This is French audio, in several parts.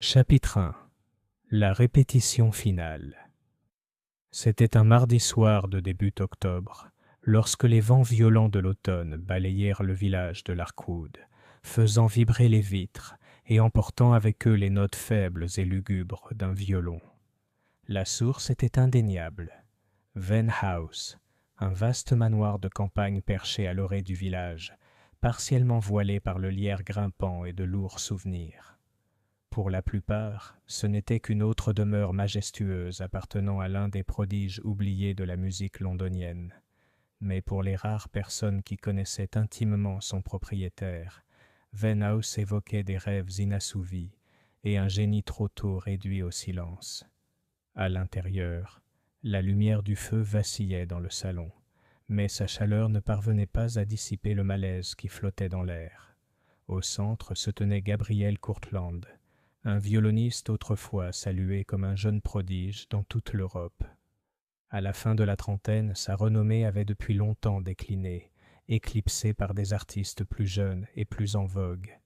Chapitre 1. La répétition finale. C'était un mardi soir de début octobre, lorsque les vents violents de l'automne balayèrent le village de Larkwood, faisant vibrer les vitres et emportant avec eux les notes faibles et lugubres d'un violon. La source était indéniable. Venn House, un vaste manoir de campagne perché à l'orée du village, partiellement voilé par le lierre grimpant et de lourds souvenirs. Pour la plupart, ce n'était qu'une autre demeure majestueuse appartenant à l'un des prodiges oubliés de la musique londonienne. Mais pour les rares personnes qui connaissaient intimement son propriétaire, Venn House évoquait des rêves inassouvis et un génie trop tôt réduit au silence. À l'intérieur, la lumière du feu vacillait dans le salon, mais sa chaleur ne parvenait pas à dissiper le malaise qui flottait dans l'air. Au centre se tenait Gabriel Courtland, un violoniste autrefois salué comme un jeune prodige dans toute l'Europe. À la fin de la trentaine, sa renommée avait depuis longtemps décliné, éclipsée par des artistes plus jeunes et plus en vogue.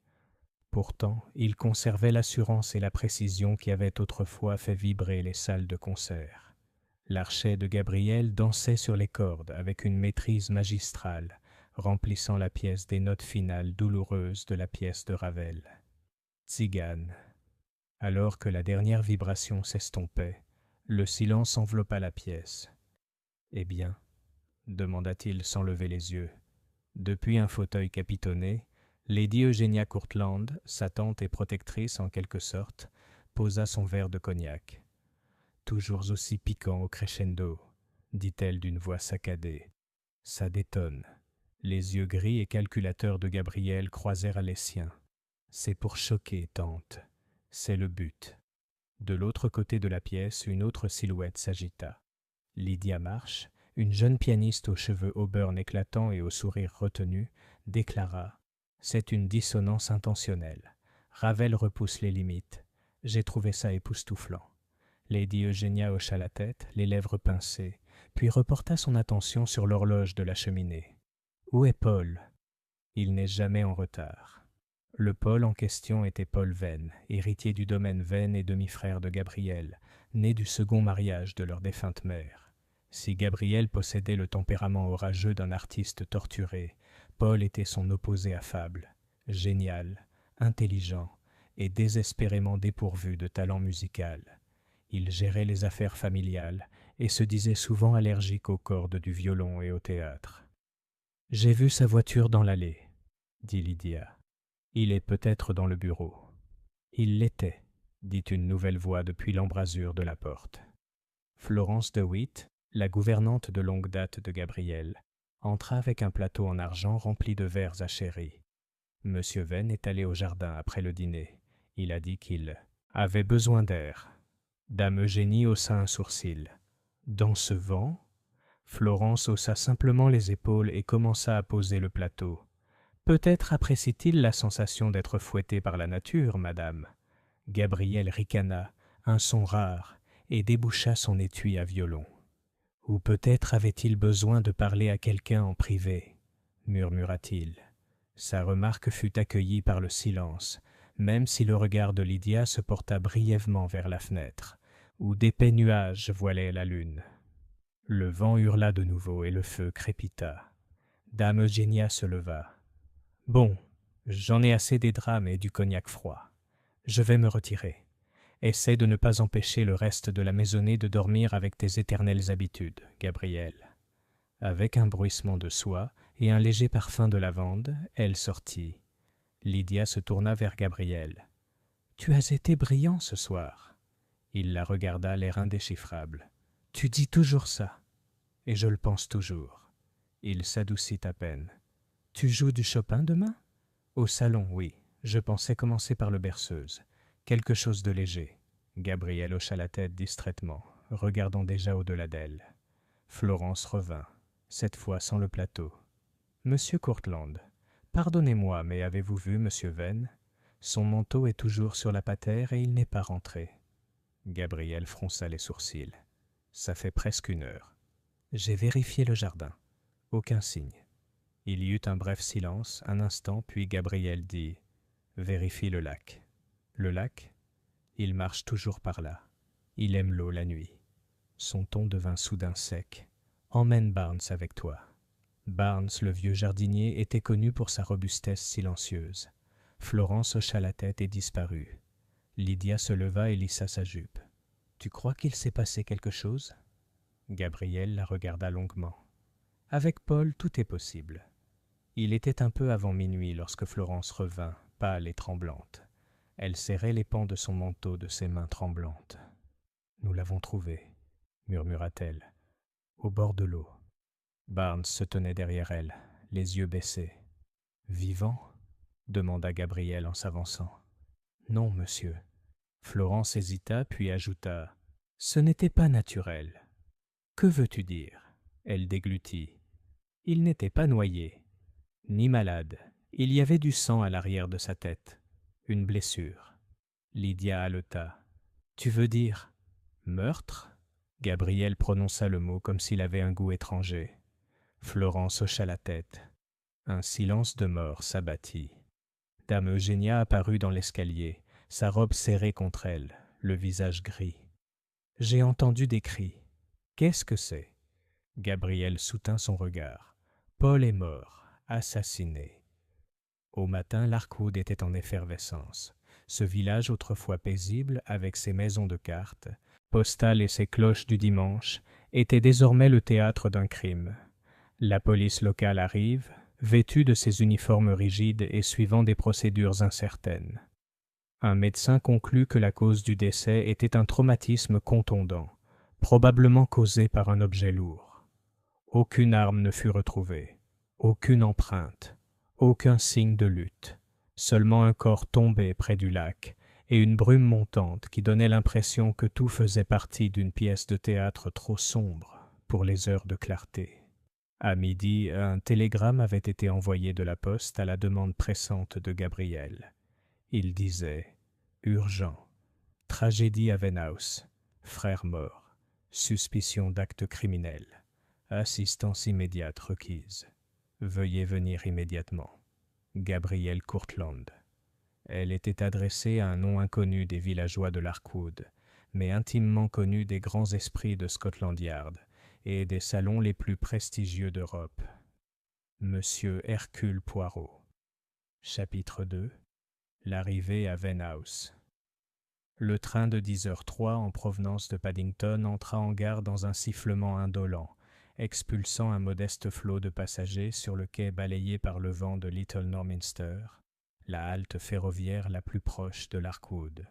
Pourtant, il conservait l'assurance et la précision qui avaient autrefois fait vibrer les salles de concert. L'archet de Gabriel dansait sur les cordes avec une maîtrise magistrale, remplissant la pièce des notes finales douloureuses de la pièce de Ravel. Tzigane. Alors que la dernière vibration s'estompait, le silence enveloppa la pièce. « Eh bien ?» demanda-t-il sans lever les yeux. Depuis un fauteuil capitonné, Lady Eugenia Courtland, sa tante et protectrice en quelque sorte, posa son verre de cognac. « Toujours aussi piquant au crescendo, » dit-elle d'une voix saccadée. « Ça détonne. » Les yeux gris et calculateurs de Gabriel croisèrent les siens. « C'est pour choquer, tante. C'est le but. » De l'autre côté de la pièce, une autre silhouette s'agita. Lydia Marsh, une jeune pianiste aux cheveux auburn éclatants et au sourire retenu, déclara « C'est une dissonance intentionnelle. Ravel repousse les limites. J'ai trouvé ça époustouflant. » Lady Eugenia hocha la tête, les lèvres pincées, puis reporta son attention sur l'horloge de la cheminée. « Où est Paul ?»« Il n'est jamais en retard. » Le Paul en question était Paul Venn, héritier du domaine Venn et demi-frère de Gabriel, né du second mariage de leur défunte mère. Si Gabriel possédait le tempérament orageux d'un artiste torturé, Paul était son opposé affable, génial, intelligent et désespérément dépourvu de talent musical. Il gérait les affaires familiales et se disait souvent allergique aux cordes du violon et au théâtre. « J'ai vu sa voiture dans l'allée, » dit Lydia. « Il est peut-être dans le bureau. » « Il l'était, » dit une nouvelle voix depuis l'embrasure de la porte. Florence DeWitt, la gouvernante de longue date de Gabriel, entra avec un plateau en argent rempli de verres à sherry. Monsieur Venn est allé au jardin après le dîner. Il a dit qu'il avait besoin d'air. Dame Eugénie haussa un sourcil. « Dans ce vent ?» Florence haussa simplement les épaules et commença à poser le plateau. « Peut-être apprécie-t-il la sensation d'être fouetté par la nature, madame. » Gabriel ricana, un son rare, et déboucha son étui à violon. « Ou peut-être avait-il besoin de parler à quelqu'un en privé, » murmura-t-il. Sa remarque fut accueillie par le silence, même si le regard de Lydia se porta brièvement vers la fenêtre, où d'épais nuages voilaient la lune. Le vent hurla de nouveau et le feu crépita. Dame Eugénia se leva. « Bon, j'en ai assez des drames et du cognac froid. Je vais me retirer. Essaie de ne pas empêcher le reste de la maisonnée de dormir avec tes éternelles habitudes, Gabriel. » Avec un bruissement de soie et un léger parfum de lavande, elle sortit. Lydia se tourna vers Gabriel. « Tu as été brillant ce soir. » Il la regarda, l'air indéchiffrable. « Tu dis toujours ça. » « Et je le pense toujours. » Il s'adoucit à peine. « Tu joues du Chopin demain ?»« Au salon, oui. Je pensais commencer par le berceuse. Quelque chose de léger. » Gabriel hocha la tête distraitement, regardant déjà au-delà d'elle. Florence revint, cette fois sans le plateau. « Monsieur Courtland, pardonnez-moi, mais avez-vous vu Monsieur Venn ? Son manteau est toujours sur la patère et il n'est pas rentré. » Gabriel fronça les sourcils. « Ça fait presque 1 heure. » J'ai vérifié le jardin. Aucun signe. Il y eut un bref silence, un instant, puis Gabriel dit « Vérifie le lac. » « Le lac ?» Il marche toujours par là. Il aime l'eau la nuit. » Son ton devint soudain sec. « Emmène Barnes avec toi. » Barnes, le vieux jardinier, était connu pour sa robustesse silencieuse. Florence hocha la tête et disparut. Lydia se leva et lissa sa jupe. « Tu crois qu'il s'est passé quelque chose ?» Gabriel la regarda longuement. « Avec Paul, tout est possible. » Il était un peu avant minuit lorsque Florence revint, pâle et tremblante. Elle serrait les pans de son manteau de ses mains tremblantes. « Nous l'avons trouvé, » murmura-t-elle, « au bord de l'eau. » Barnes se tenait derrière elle, les yeux baissés. « Vivant ?» demanda Gabriel en s'avançant. « Non, monsieur. » Florence hésita, puis ajouta « Ce n'était pas naturel. »« Que veux-tu dire ?» Elle déglutit. « Il n'était pas noyé, ni malade. Il y avait du sang à l'arrière de sa tête. Une blessure. » Lydia haleta. « Tu veux dire meurtre ?» Gabriel prononça le mot comme s'il avait un goût étranger. Florence hocha la tête. Un silence de mort s'abattit. Dame Eugénia apparut dans l'escalier, sa robe serrée contre elle, le visage gris. « J'ai entendu des cris. Qu'est-ce que c'est ?» Gabriel soutint son regard. « Paul est mort, assassiné. » Au matin, l'Arkwood était en effervescence. Ce village autrefois paisible, avec ses maisons de cartes, postales et ses cloches du dimanche, était désormais le théâtre d'un crime. La police locale arrive, vêtue de ses uniformes rigides et suivant des procédures incertaines. Un médecin conclut que la cause du décès était un traumatisme contondant, probablement causé par un objet lourd. Aucune arme ne fut retrouvée, aucune empreinte, aucun signe de lutte, seulement un corps tombé près du lac et une brume montante qui donnait l'impression que tout faisait partie d'une pièce de théâtre trop sombre pour les heures de clarté. À midi, un télégramme avait été envoyé de la poste à la demande pressante de Gabriel. Il disait « Urgent. Tragédie à Venhouse. Frère mort. Suspicion d'acte criminel. Assistance immédiate requise. Veuillez venir immédiatement. Gabriel Courtland. » Elle était adressée à un nom inconnu des villageois de l'Arkwood, mais intimement connu des grands esprits de Scotland Yard et des salons les plus prestigieux d'Europe. Monsieur Hercule Poirot. Chapitre 2. L'arrivée à Venhouse. Le train de 10h03 en provenance de Paddington entra en gare dans un sifflement indolent, expulsant un modeste flot de passagers sur le quai balayé par le vent de Little Norminster, la halte ferroviaire la plus proche de l'Arkwood.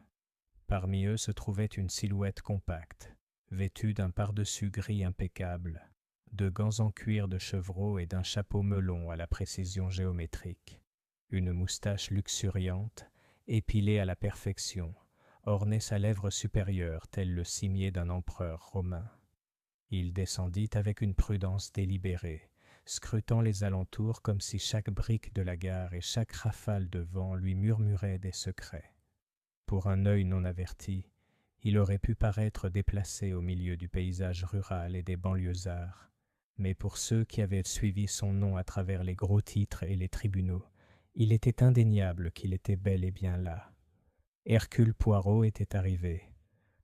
Parmi eux se trouvait une silhouette compacte, vêtue d'un pardessus gris impeccable, de gants en cuir de chevreau et d'un chapeau melon à la précision géométrique. Une moustache luxuriante, épilée à la perfection, ornait sa lèvre supérieure tel le cimier d'un empereur romain. Il descendit avec une prudence délibérée, scrutant les alentours comme si chaque brique de la gare et chaque rafale de vent lui murmurait des secrets. Pour un œil non averti, il aurait pu paraître déplacé au milieu du paysage rural et des banlieusards, mais pour ceux qui avaient suivi son nom à travers les gros titres et les tribunaux, il était indéniable qu'il était bel et bien là. Hercule Poirot était arrivé.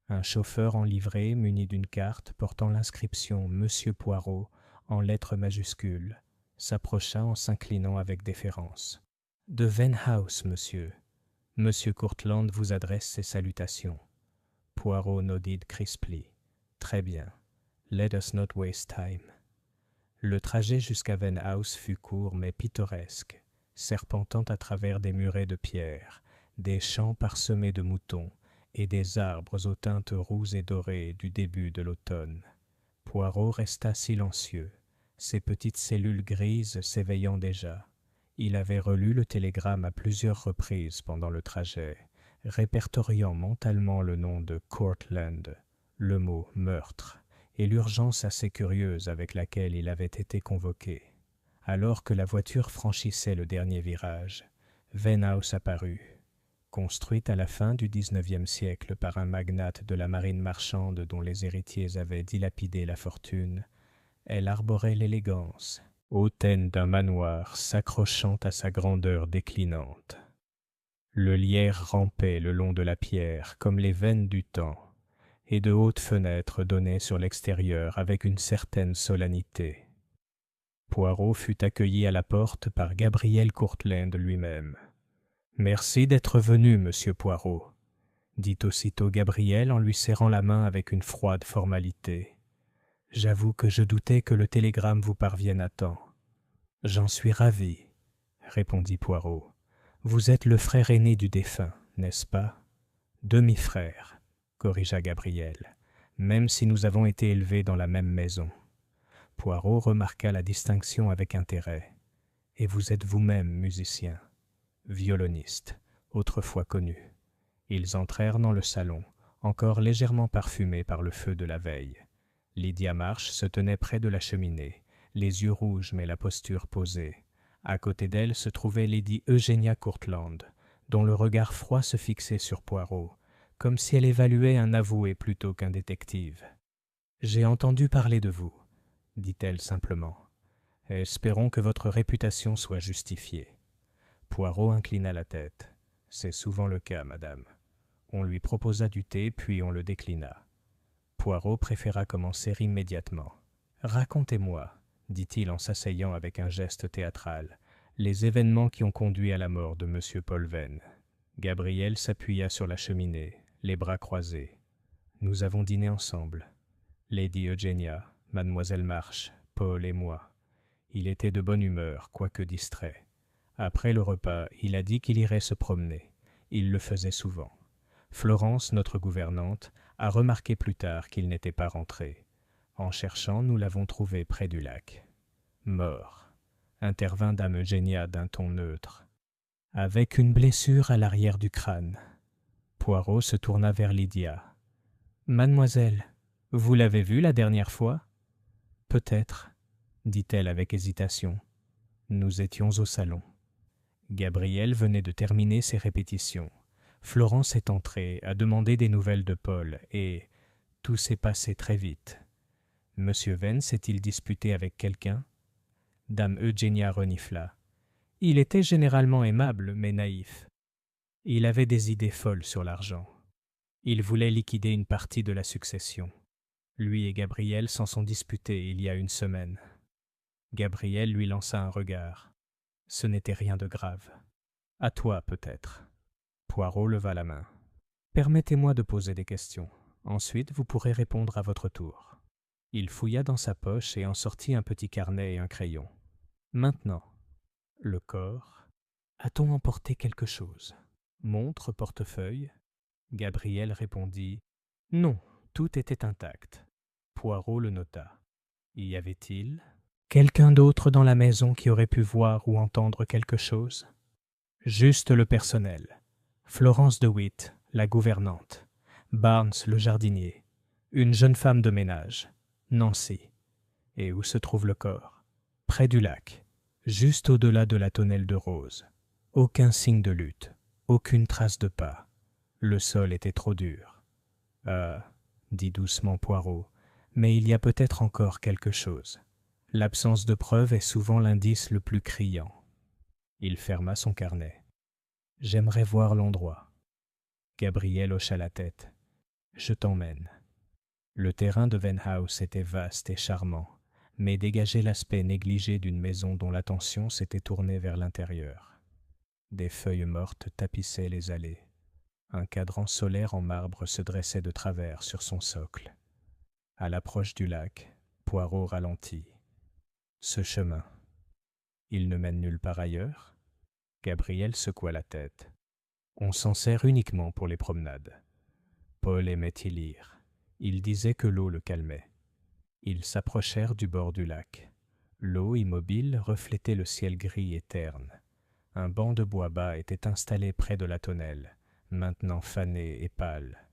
Un chauffeur en livrée muni d'une carte portant l'inscription « Monsieur Poirot » en lettres majuscules, s'approcha en s'inclinant avec déférence. « De Venhouse, monsieur. Monsieur Courtland vous adresse ses salutations. » Poirot nodded crisply. « Très bien. Let us not waste time. » Le trajet jusqu'à Venhouse fut court mais pittoresque, serpentant à travers des murets de pierre, des champs parsemés de moutons et des arbres aux teintes rouges et dorées du début de l'automne. Poirot resta silencieux, ses petites cellules grises s'éveillant déjà. Il avait relu le télégramme à plusieurs reprises pendant le trajet, répertoriant mentalement le nom de Courtland, le mot « meurtre » et l'urgence assez curieuse avec laquelle il avait été convoqué. Alors que la voiture franchissait le dernier virage, Venhouse apparut. Construite à la fin du XIXe siècle par un magnate de la marine marchande dont les héritiers avaient dilapidé la fortune, elle arborait l'élégance, hautaine d'un manoir s'accrochant à sa grandeur déclinante. Le lierre rampait le long de la pierre comme les veines du temps, et de hautes fenêtres donnaient sur l'extérieur avec une certaine solennité. Poirot fut accueilli à la porte par Gabriel Courtland lui-même. « Merci d'être venu, monsieur Poirot, » dit aussitôt Gabriel en lui serrant la main avec une froide formalité. « J'avoue que je doutais que le télégramme vous parvienne à temps. »« J'en suis ravi, » répondit Poirot. « Vous êtes le frère aîné du défunt, n'est-ce pas ? » « Demi-frère, » corrigea Gabriel, « même si nous avons été élevés dans la même maison. » Poirot remarqua la distinction avec intérêt. « Et vous êtes vous-même musicien, violoniste, autrefois connu. » Ils entrèrent dans le salon, encore légèrement parfumé par le feu de la veille. Lydia Marsh se tenait près de la cheminée, les yeux rouges mais la posture posée. À côté d'elle se trouvait Lady Eugenia Courtland, dont le regard froid se fixait sur Poirot, comme si elle évaluait un avoué plutôt qu'un détective. « J'ai entendu parler de vous, » dit-elle simplement. « Espérons que votre réputation soit justifiée. » Poirot inclina la tête. « C'est souvent le cas, madame. » On lui proposa du thé, puis on le déclina. Poirot préféra commencer immédiatement. « Racontez-moi, » dit-il en s'asseyant avec un geste théâtral, « les événements qui ont conduit à la mort de M. Polven. » Gabriel s'appuya sur la cheminée, les bras croisés. « Nous avons dîné ensemble. Lady Eugenia, Mademoiselle Marsh, Paul et moi. Il était de bonne humeur, quoique distrait. Après le repas, il a dit qu'il irait se promener. Il le faisait souvent. Florence, notre gouvernante, a remarqué plus tard qu'il n'était pas rentré. En cherchant, nous l'avons trouvé près du lac. Mort, intervint dame Eugenia d'un ton neutre. Avec une blessure à l'arrière du crâne. Poirot se tourna vers Lydia. « Mademoiselle, vous l'avez vu la dernière fois ?»« Peut-être, » dit-elle avec hésitation. Nous étions au salon. Gabriel venait de terminer ses répétitions. Florence est entrée, a demandé des nouvelles de Paul, et tout s'est passé très vite. Monsieur Venn s'est-il disputé avec quelqu'un ? Dame Eugenia renifla. Il était généralement aimable, mais naïf. Il avait des idées folles sur l'argent. Il voulait liquider une partie de la succession. Lui et Gabriel s'en sont disputés il y a une semaine. Gabriel lui lança un regard. Ce n'était rien de grave. À toi, peut-être. Poirot leva la main. Permettez-moi de poser des questions. Ensuite, vous pourrez répondre à votre tour. Il fouilla dans sa poche et en sortit un petit carnet et un crayon. Maintenant, le corps. A-t-on emporté quelque chose ? Montre, portefeuille ? Gabriel répondit « Non, tout était intact. » Poirot le nota. Y avait-il quelqu'un d'autre dans la maison qui aurait pu voir ou entendre quelque chose ? Juste le personnel. Florence DeWitt, la gouvernante. Barnes, le jardinier. Une jeune femme de ménage. Nancy. Et où se trouve le corps ? Près du lac. Juste au-delà de la tonnelle de rose. Aucun signe de lutte. Aucune trace de pas. Le sol était trop dur. « Ah, » dit doucement Poirot, « mais il y a peut-être encore quelque chose. L'absence de preuve est souvent l'indice le plus criant. » Il ferma son carnet. « J'aimerais voir l'endroit. » Gabriel hocha la tête. « Je t'emmène. » Le terrain de Venn House était vaste et charmant, mais dégageait l'aspect négligé d'une maison dont l'attention s'était tournée vers l'intérieur. Des feuilles mortes tapissaient les allées. Un cadran solaire en marbre se dressait de travers sur son socle. À l'approche du lac, Poirot ralentit. Ce chemin, il ne mène nulle part ailleurs ? Gabriel secoua la tête. On s'en sert uniquement pour les promenades. Paul aimait y lire. Il disait que l'eau le calmait. Ils s'approchèrent du bord du lac. L'eau, immobile, reflétait le ciel gris et terne. Un banc de bois bas était installé près de la tonnelle, maintenant fané et pâle.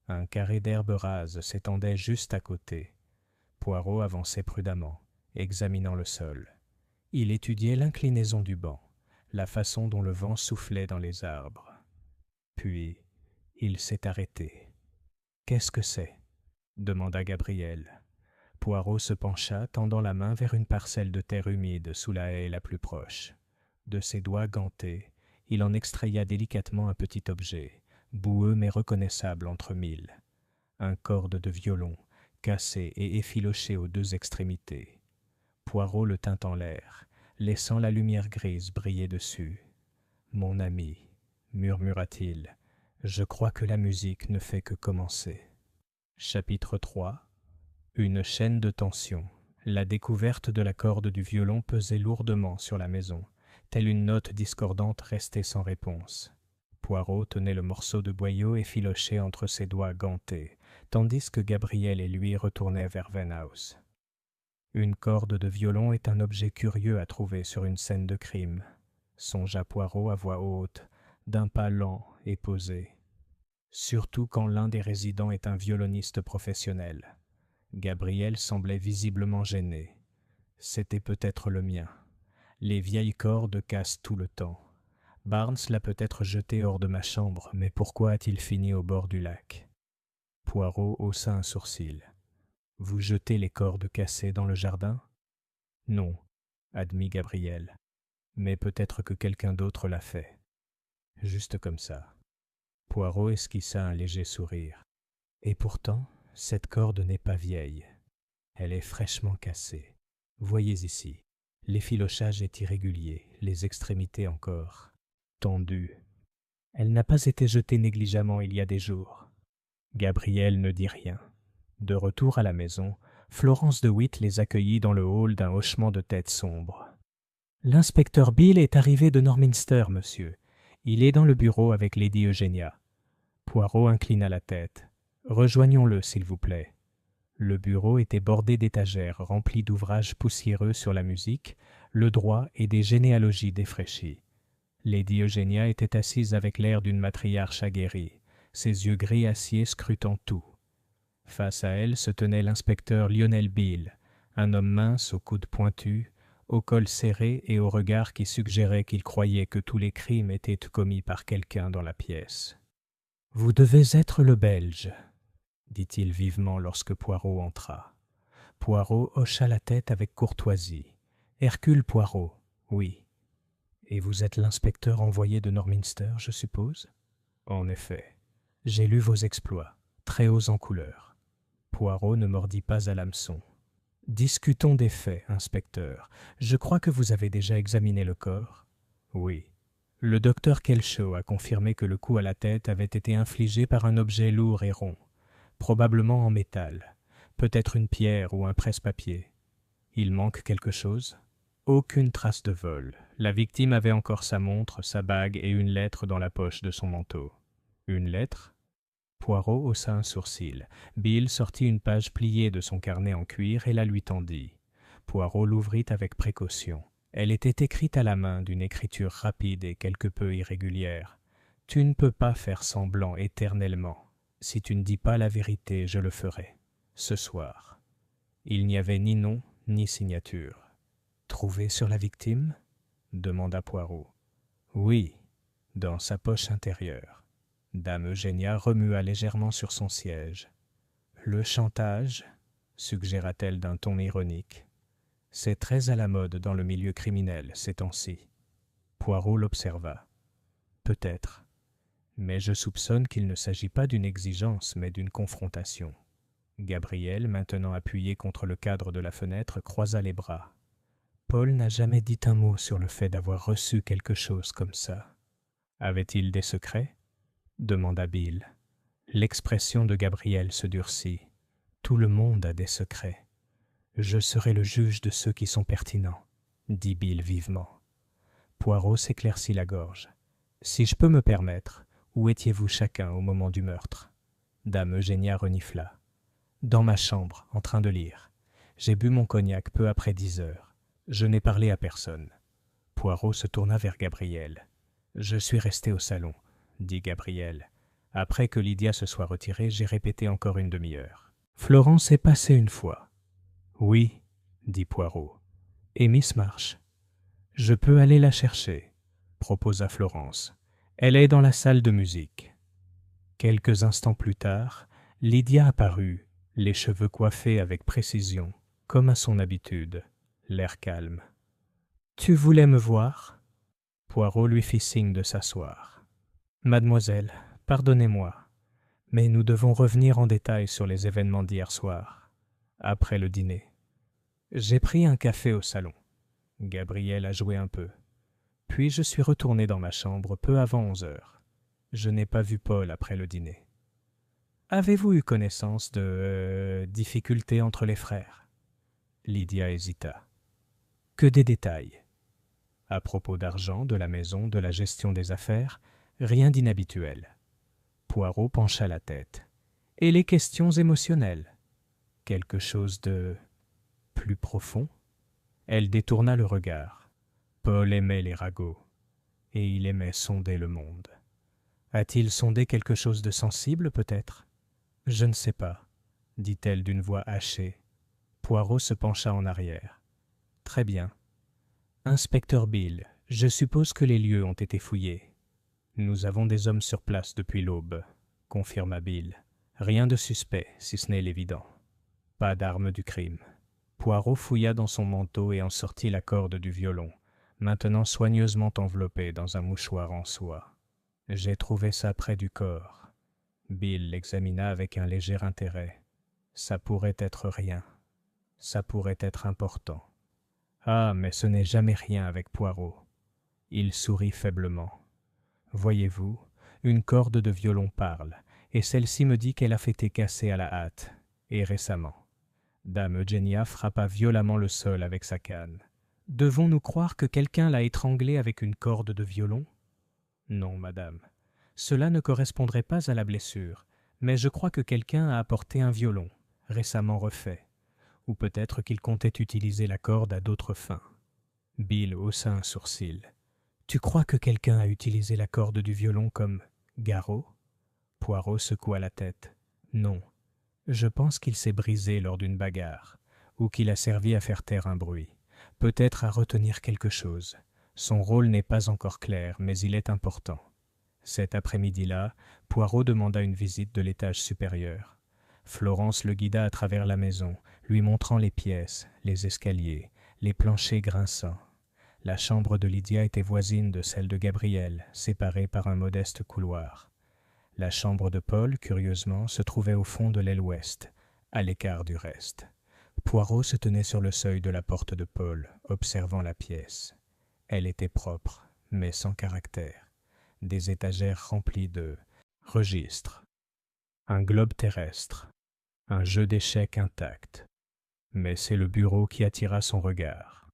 Un carré d'herbe rase s'étendait juste à côté. Poirot avançait prudemment, examinant le sol. Il étudiait l'inclinaison du banc, la façon dont le vent soufflait dans les arbres. Puis, il s'est arrêté. « Qu'est-ce que c'est ?» demanda Gabriel. Poirot se pencha, tendant la main vers une parcelle de terre humide sous la haie la plus proche. De ses doigts gantés, Il en extraya délicatement un petit objet, boueux mais reconnaissable entre mille. Un corde de violon, cassé et effiloché aux deux extrémités. Poirot le tint en l'air, laissant la lumière grise briller dessus. « Mon ami, murmura-t-il, je crois que la musique ne fait que commencer. » Chapitre 3. Une chaîne de tension. La découverte de la corde du violon pesait lourdement sur la maison, telle une note discordante restée sans réponse. Poirot tenait le morceau de boyau effiloché entre ses doigts gantés, tandis que Gabriel et lui retournaient vers Venhouse. Une corde de violon est un objet curieux à trouver sur une scène de crime, songea Poirot à voix haute, d'un pas lent et posé. Surtout quand l'un des résidents est un violoniste professionnel. Gabriel semblait visiblement gêné. C'était peut-être le mien. Les vieilles cordes cassent tout le temps. Barnes l'a peut-être jeté hors de ma chambre, mais pourquoi a-t-il fini au bord du lac? Poirot haussa un sourcil. « Vous jetez les cordes cassées dans le jardin? » »« Non, » admit Gabriel. « Mais peut-être que quelqu'un d'autre l'a fait. » Juste comme ça. Poirot esquissa un léger sourire. « Et pourtant, cette corde n'est pas vieille. Elle est fraîchement cassée. Voyez ici. L'effilochage est irrégulier, les extrémités encore. Tendues. Elle n'a pas été jetée négligemment il y a des jours. » Gabriel ne dit rien. De retour à la maison, Florence de Witt les accueillit dans le hall d'un hochement de tête sombre. « L'inspecteur Bill est arrivé de Norminster, monsieur. Il est dans le bureau avec Lady Eugénia. » Poirot inclina la tête. « Rejoignons-le, s'il vous plaît. » Le bureau était bordé d'étagères remplies d'ouvrages poussiéreux sur la musique, le droit et des généalogies défraîchies. Lady Eugénia était assise avec l'air d'une matriarche aguerrie, ses yeux gris acier scrutant tout. Face à elle se tenait l'inspecteur Lionel Beale, un homme mince aux coudes pointus, au col serré et au regard qui suggérait qu'il croyait que tous les crimes étaient commis par quelqu'un dans la pièce. « Vous devez être le Belge, » dit-il vivement lorsque Poirot entra. Poirot hocha la tête avec courtoisie. « Hercule Poirot, oui. »« Et vous êtes l'inspecteur envoyé de Norminster, je suppose ?»« En effet. J'ai lu vos exploits, très hauts en couleur. » Poirot ne mordit pas à l'hameçon. « Discutons des faits, inspecteur. Je crois que vous avez déjà examiné le corps. »« Oui. Le docteur Kelshaw a confirmé que le coup à la tête avait été infligé par un objet lourd et rond, probablement en métal, peut-être une pierre ou un presse-papier. Il manque quelque chose ? » Aucune trace de vol. La victime avait encore sa montre, sa bague et une lettre dans la poche de son manteau. Une lettre ? Poirot haussa un sourcil. Bill sortit une page pliée de son carnet en cuir et la lui tendit. Poirot l'ouvrit avec précaution. Elle était écrite à la main d'une écriture rapide et quelque peu irrégulière. « Tu ne peux pas faire semblant éternellement. Si tu ne dis pas la vérité, je le ferai. Ce soir. » Il n'y avait ni nom ni signature. « Trouvé sur la victime ?» demanda Poirot. « Oui, dans sa poche intérieure. » Dame Eugénia remua légèrement sur son siège. « Le chantage ?» suggéra-t-elle d'un ton ironique. « C'est très à la mode dans le milieu criminel ces temps-ci. » Poirot l'observa. « Peut-être. Mais je soupçonne qu'il ne s'agit pas d'une exigence, mais d'une confrontation. » Gabriel, maintenant appuyé contre le cadre de la fenêtre, croisa les bras. « Paul n'a jamais dit un mot sur le fait d'avoir reçu quelque chose comme ça. » « Avait-il des secrets ?» demanda Bill. L'expression de Gabriel se durcit. « Tout le monde a des secrets. »« Je serai le juge de ceux qui sont pertinents, » dit Bill vivement. Poirot s'éclaircit la gorge. « Si je peux me permettre, où étiez-vous chacun au moment du meurtre ?» Dame Eugénia renifla. « Dans ma chambre, en train de lire. J'ai bu mon cognac peu après 10 heures. Je n'ai parlé à personne. » Poirot se tourna vers Gabriel. « Je suis resté au salon, » dit Gabriel. « Après que Lydia se soit retirée, j'ai répété encore une demi-heure. Florence est passée une fois. »« Oui, » dit Poirot. « Et Miss March ?»« Je peux aller la chercher, » proposa Florence. « Elle est dans la salle de musique. » Quelques instants plus tard, Lydia apparut, les cheveux coiffés avec précision, comme à son habitude, l'air calme. « Tu voulais me voir ?» Poirot lui fit signe de s'asseoir. « Mademoiselle, pardonnez-moi, mais nous devons revenir en détail sur les événements d'hier soir, après le dîner. J'ai pris un café au salon. Gabriel a joué un peu. Puis je suis retourné dans ma chambre peu avant 11 heures. Je n'ai pas vu Paul après le dîner. Avez-vous eu connaissance de difficultés entre les frères ?» Lydia hésita. « Que des détails. À propos d'argent, de la maison, de la gestion des affaires, rien d'inhabituel. » Poirot pencha la tête. « Et les questions émotionnelles? Quelque chose de plus profond ?» Elle détourna le regard. Paul aimait les ragots, et il aimait sonder le monde. A-t-il sondé quelque chose de sensible, peut-être ? Je ne sais pas, dit-elle d'une voix hachée. Poirot se pencha en arrière. Très bien. Inspecteur Bill, je suppose que les lieux ont été fouillés. Nous avons des hommes sur place depuis l'aube, confirma Bill. Rien de suspect, si ce n'est l'évident. Pas d'arme du crime. Poirot fouilla dans son manteau et en sortit la corde du violon, maintenant soigneusement enveloppée dans un mouchoir en soie. J'ai trouvé ça près du corps. Bill l'examina avec un léger intérêt. Ça pourrait être rien. Ça pourrait être important. Ah, mais ce n'est jamais rien avec Poirot. Il sourit faiblement. Voyez-vous, une corde de violon parle, et celle-ci me dit qu'elle a été cassée à la hâte, et récemment. Dame Eugénia frappa violemment le sol avec sa canne. Devons-nous croire que quelqu'un l'a étranglée avec une corde de violon ? Non, madame. Cela ne correspondrait pas à la blessure, mais je crois que quelqu'un a apporté un violon, récemment refait, ou peut-être qu'il comptait utiliser la corde à d'autres fins. Bill haussa un sourcil. Tu crois que quelqu'un a utilisé la corde du violon comme garrot ? Poirot secoua la tête. Non. Je pense qu'il s'est brisé lors d'une bagarre, ou qu'il a servi à faire taire un bruit, peut-être à retenir quelque chose. Son rôle n'est pas encore clair, mais il est important. Cet après-midi-là, Poirot demanda une visite de l'étage supérieur. Florence le guida à travers la maison, lui montrant les pièces, les escaliers, les planchers grinçants. La chambre de Lydia était voisine de celle de Gabriel, séparée par un modeste couloir. La chambre de Paul, curieusement, se trouvait au fond de l'aile ouest, à l'écart du reste. Poirot se tenait sur le seuil de la porte de Paul, observant la pièce. Elle était propre, mais sans caractère. Des étagères remplies de registres, un globe terrestre, un jeu d'échecs intact. Mais c'est le bureau qui attira son regard.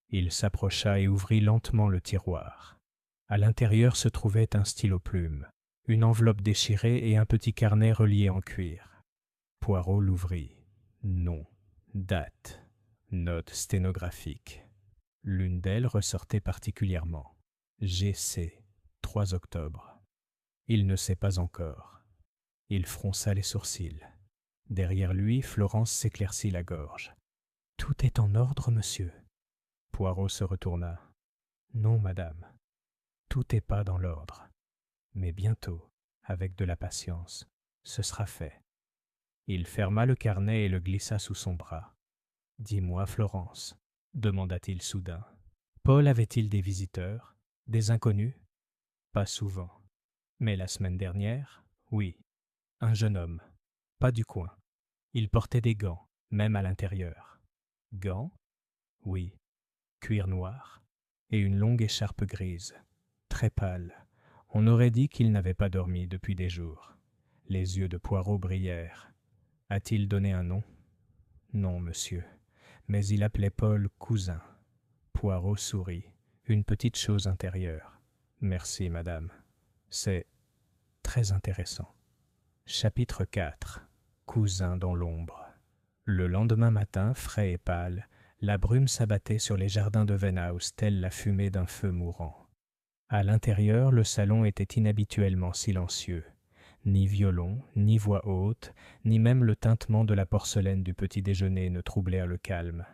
Il s'approcha et ouvrit lentement le tiroir. À l'intérieur se trouvait un stylo-plume, une enveloppe déchirée et un petit carnet relié en cuir. Poirot l'ouvrit. Nom, date, note sténographique. L'une d'elles ressortait particulièrement. G.C. 3 octobre. Il ne sait pas encore. Il fronça les sourcils. Derrière lui, Florence s'éclaircit la gorge. « Tout est en ordre, monsieur. » Poirot se retourna. « Non, madame. Tout n'est pas dans l'ordre. Mais bientôt, avec de la patience, ce sera fait. » Il ferma le carnet et le glissa sous son bras. « Dis-moi, Florence, » demanda-t-il soudain. Paul avait-il des visiteurs, des inconnus ? Pas souvent. Mais la semaine dernière, oui. Un jeune homme, pas du coin. Il portait des gants, même à l'intérieur. Gants ? Oui. Cuir noir et une longue écharpe grise. Très pâle. On aurait dit qu'il n'avait pas dormi depuis des jours. Les yeux de Poirot brillèrent. A-t-il donné un nom ? Non, monsieur. Mais il appelait Paul cousin. Poirot sourit. Une petite chose intérieure. Merci, madame. C'est très intéressant. Chapitre 4. Cousin dans l'ombre. Le lendemain matin, frais et pâle, la brume s'abattait sur les jardins de Venhouse telle la fumée d'un feu mourant. À l'intérieur, le salon était inhabituellement silencieux. Ni violon, ni voix haute, ni même le tintement de la porcelaine du petit déjeuner ne troublèrent le calme.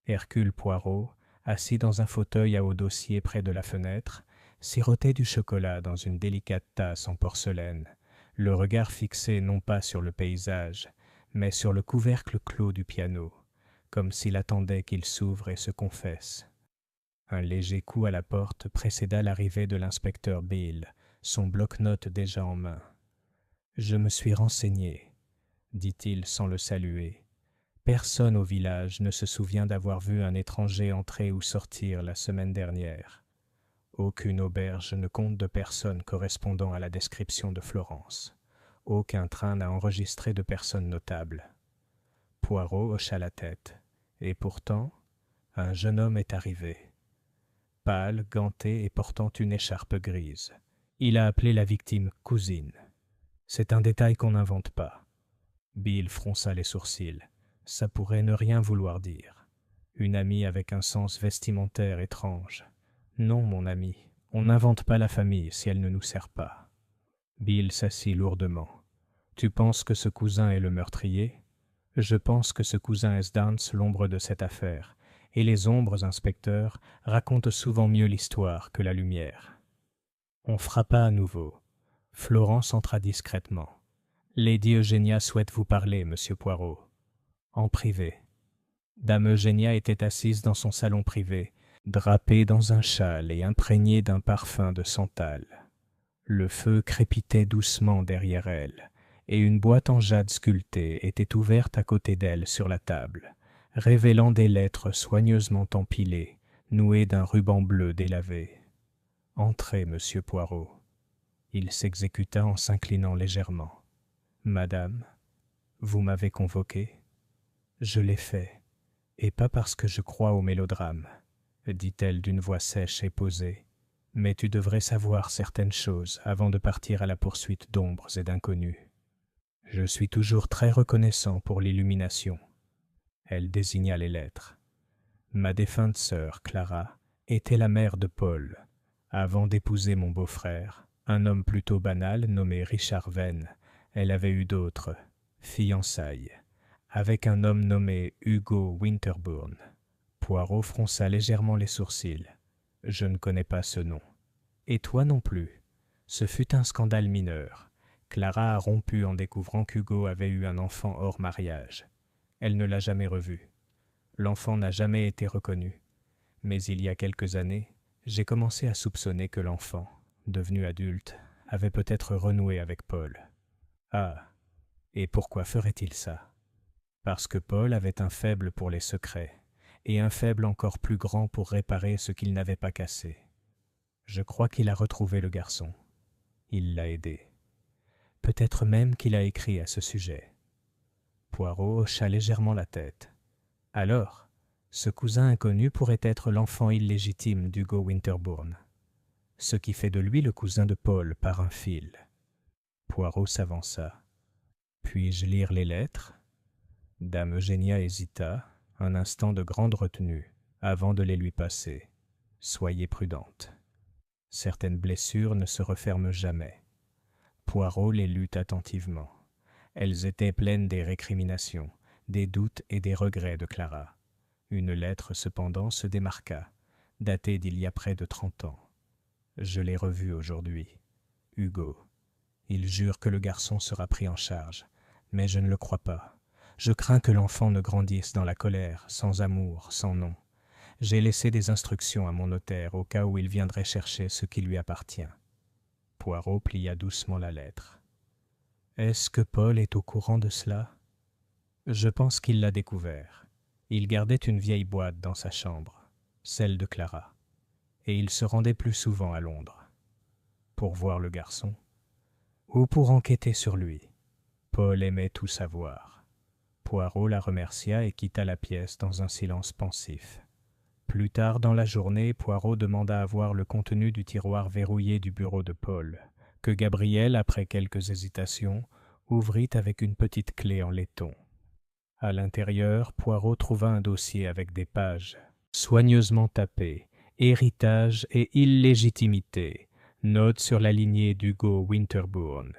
Hercule Poirot, assis dans un fauteuil à haut dossier près de la fenêtre, sirotait du chocolat dans une délicate tasse en porcelaine, le regard fixé non pas sur le paysage, mais sur le couvercle clos du piano, comme s'il attendait qu'il s'ouvre et se confesse. Un léger coup à la porte précéda l'arrivée de l'inspecteur Beale, son bloc-notes déjà en main. « Je me suis renseigné, » dit-il sans le saluer. « Personne au village ne se souvient d'avoir vu un étranger entrer ou sortir la semaine dernière. Aucune auberge ne compte de personnes correspondant à la description de Florence. Aucun train n'a enregistré de personnes notables. » Poirot hocha la tête. Et pourtant, un jeune homme est arrivé. Pâle, ganté et portant une écharpe grise. Il a appelé la victime « cousine ». C'est un détail qu'on n'invente pas. Bill fronça les sourcils. Ça pourrait ne rien vouloir dire. Une amie avec un sens vestimentaire étrange. Non, mon ami, on n'invente pas la famille si elle ne nous sert pas. Bill s'assit lourdement. Tu penses que ce cousin est le meurtrier ? Je pense que ce cousin est Dance l'ombre de cette affaire, et les ombres, inspecteur, racontent souvent mieux l'histoire que la lumière. On frappa à nouveau. Florence entra discrètement. Lady Eugénia souhaite vous parler, monsieur Poirot. En privé. Dame Eugénia était assise dans son salon privé, drapée dans un châle et imprégnée d'un parfum de santal. Le feu crépitait doucement derrière elle, et une boîte en jade sculptée était ouverte à côté d'elle sur la table, révélant des lettres soigneusement empilées, nouées d'un ruban bleu délavé. « Entrez, monsieur Poirot. » Il s'exécuta en s'inclinant légèrement. « Madame, vous m'avez convoqué ? » »« Je l'ai fait, et pas parce que je crois au mélodrame, » dit-elle d'une voix sèche et posée. « Mais tu devrais savoir certaines choses avant de partir à la poursuite d'ombres et d'inconnus. Je suis toujours très reconnaissant pour l'illumination. » Elle désigna les lettres. « Ma défunte sœur, Clara, était la mère de Paul, avant d'épouser mon beau-frère, un homme plutôt banal nommé Richard Venn. Elle avait eu d'autres fiançailles, avec un homme nommé Hugo Winterbourne. » Poirot fronça légèrement les sourcils. « Je ne connais pas ce nom. »« Et toi non plus. Ce fut un scandale mineur. Clara a rompu en découvrant qu'Hugo avait eu un enfant hors mariage. Elle ne l'a jamais revu. L'enfant n'a jamais été reconnu. Mais il y a quelques années, j'ai commencé à soupçonner que l'enfant, devenu adulte, avait peut-être renoué avec Paul. Ah, et pourquoi ferait-il ça ? Parce que Paul avait un faible pour les secrets, et un faible encore plus grand pour réparer ce qu'il n'avait pas cassé. Je crois qu'il a retrouvé le garçon. Il l'a aidé. Peut-être même qu'il a écrit à ce sujet. » Poirot hocha légèrement la tête. « Alors, ce cousin inconnu pourrait être l'enfant illégitime d'Hugo Winterbourne, ce qui fait de lui le cousin de Paul par un fil. » Poirot s'avança. « Puis-je lire les lettres ?» Dame Eugénia hésita, un instant de grande retenue, avant de les lui passer. « Soyez prudente. Certaines blessures ne se referment jamais. » Poirot les lut attentivement. Elles étaient pleines des récriminations, des doutes et des regrets de Clara. Une lettre, cependant, se démarqua, datée d'il y a près de 30 ans. Je l'ai revue aujourd'hui. Hugo. Il jure que le garçon sera pris en charge, mais je ne le crois pas. Je crains que l'enfant ne grandisse dans la colère, sans amour, sans nom. J'ai laissé des instructions à mon notaire au cas où il viendrait chercher ce qui lui appartient. » Poirot plia doucement la lettre. « Est-ce que Paul est au courant de cela ? » ?»« Je pense qu'il l'a découvert. Il gardait une vieille boîte dans sa chambre, celle de Clara, et il se rendait plus souvent à Londres. Pour voir le garçon, ou pour enquêter sur lui. Paul aimait tout savoir. » Poirot la remercia et quitta la pièce dans un silence pensif. Plus tard dans la journée, Poirot demanda à voir le contenu du tiroir verrouillé du bureau de Paul, que Gabriel, après quelques hésitations, ouvrit avec une petite clé en laiton. À l'intérieur, Poirot trouva un dossier avec des pages soigneusement tapées, héritage et illégitimité, notes sur la lignée d'Hugo Winterbourne.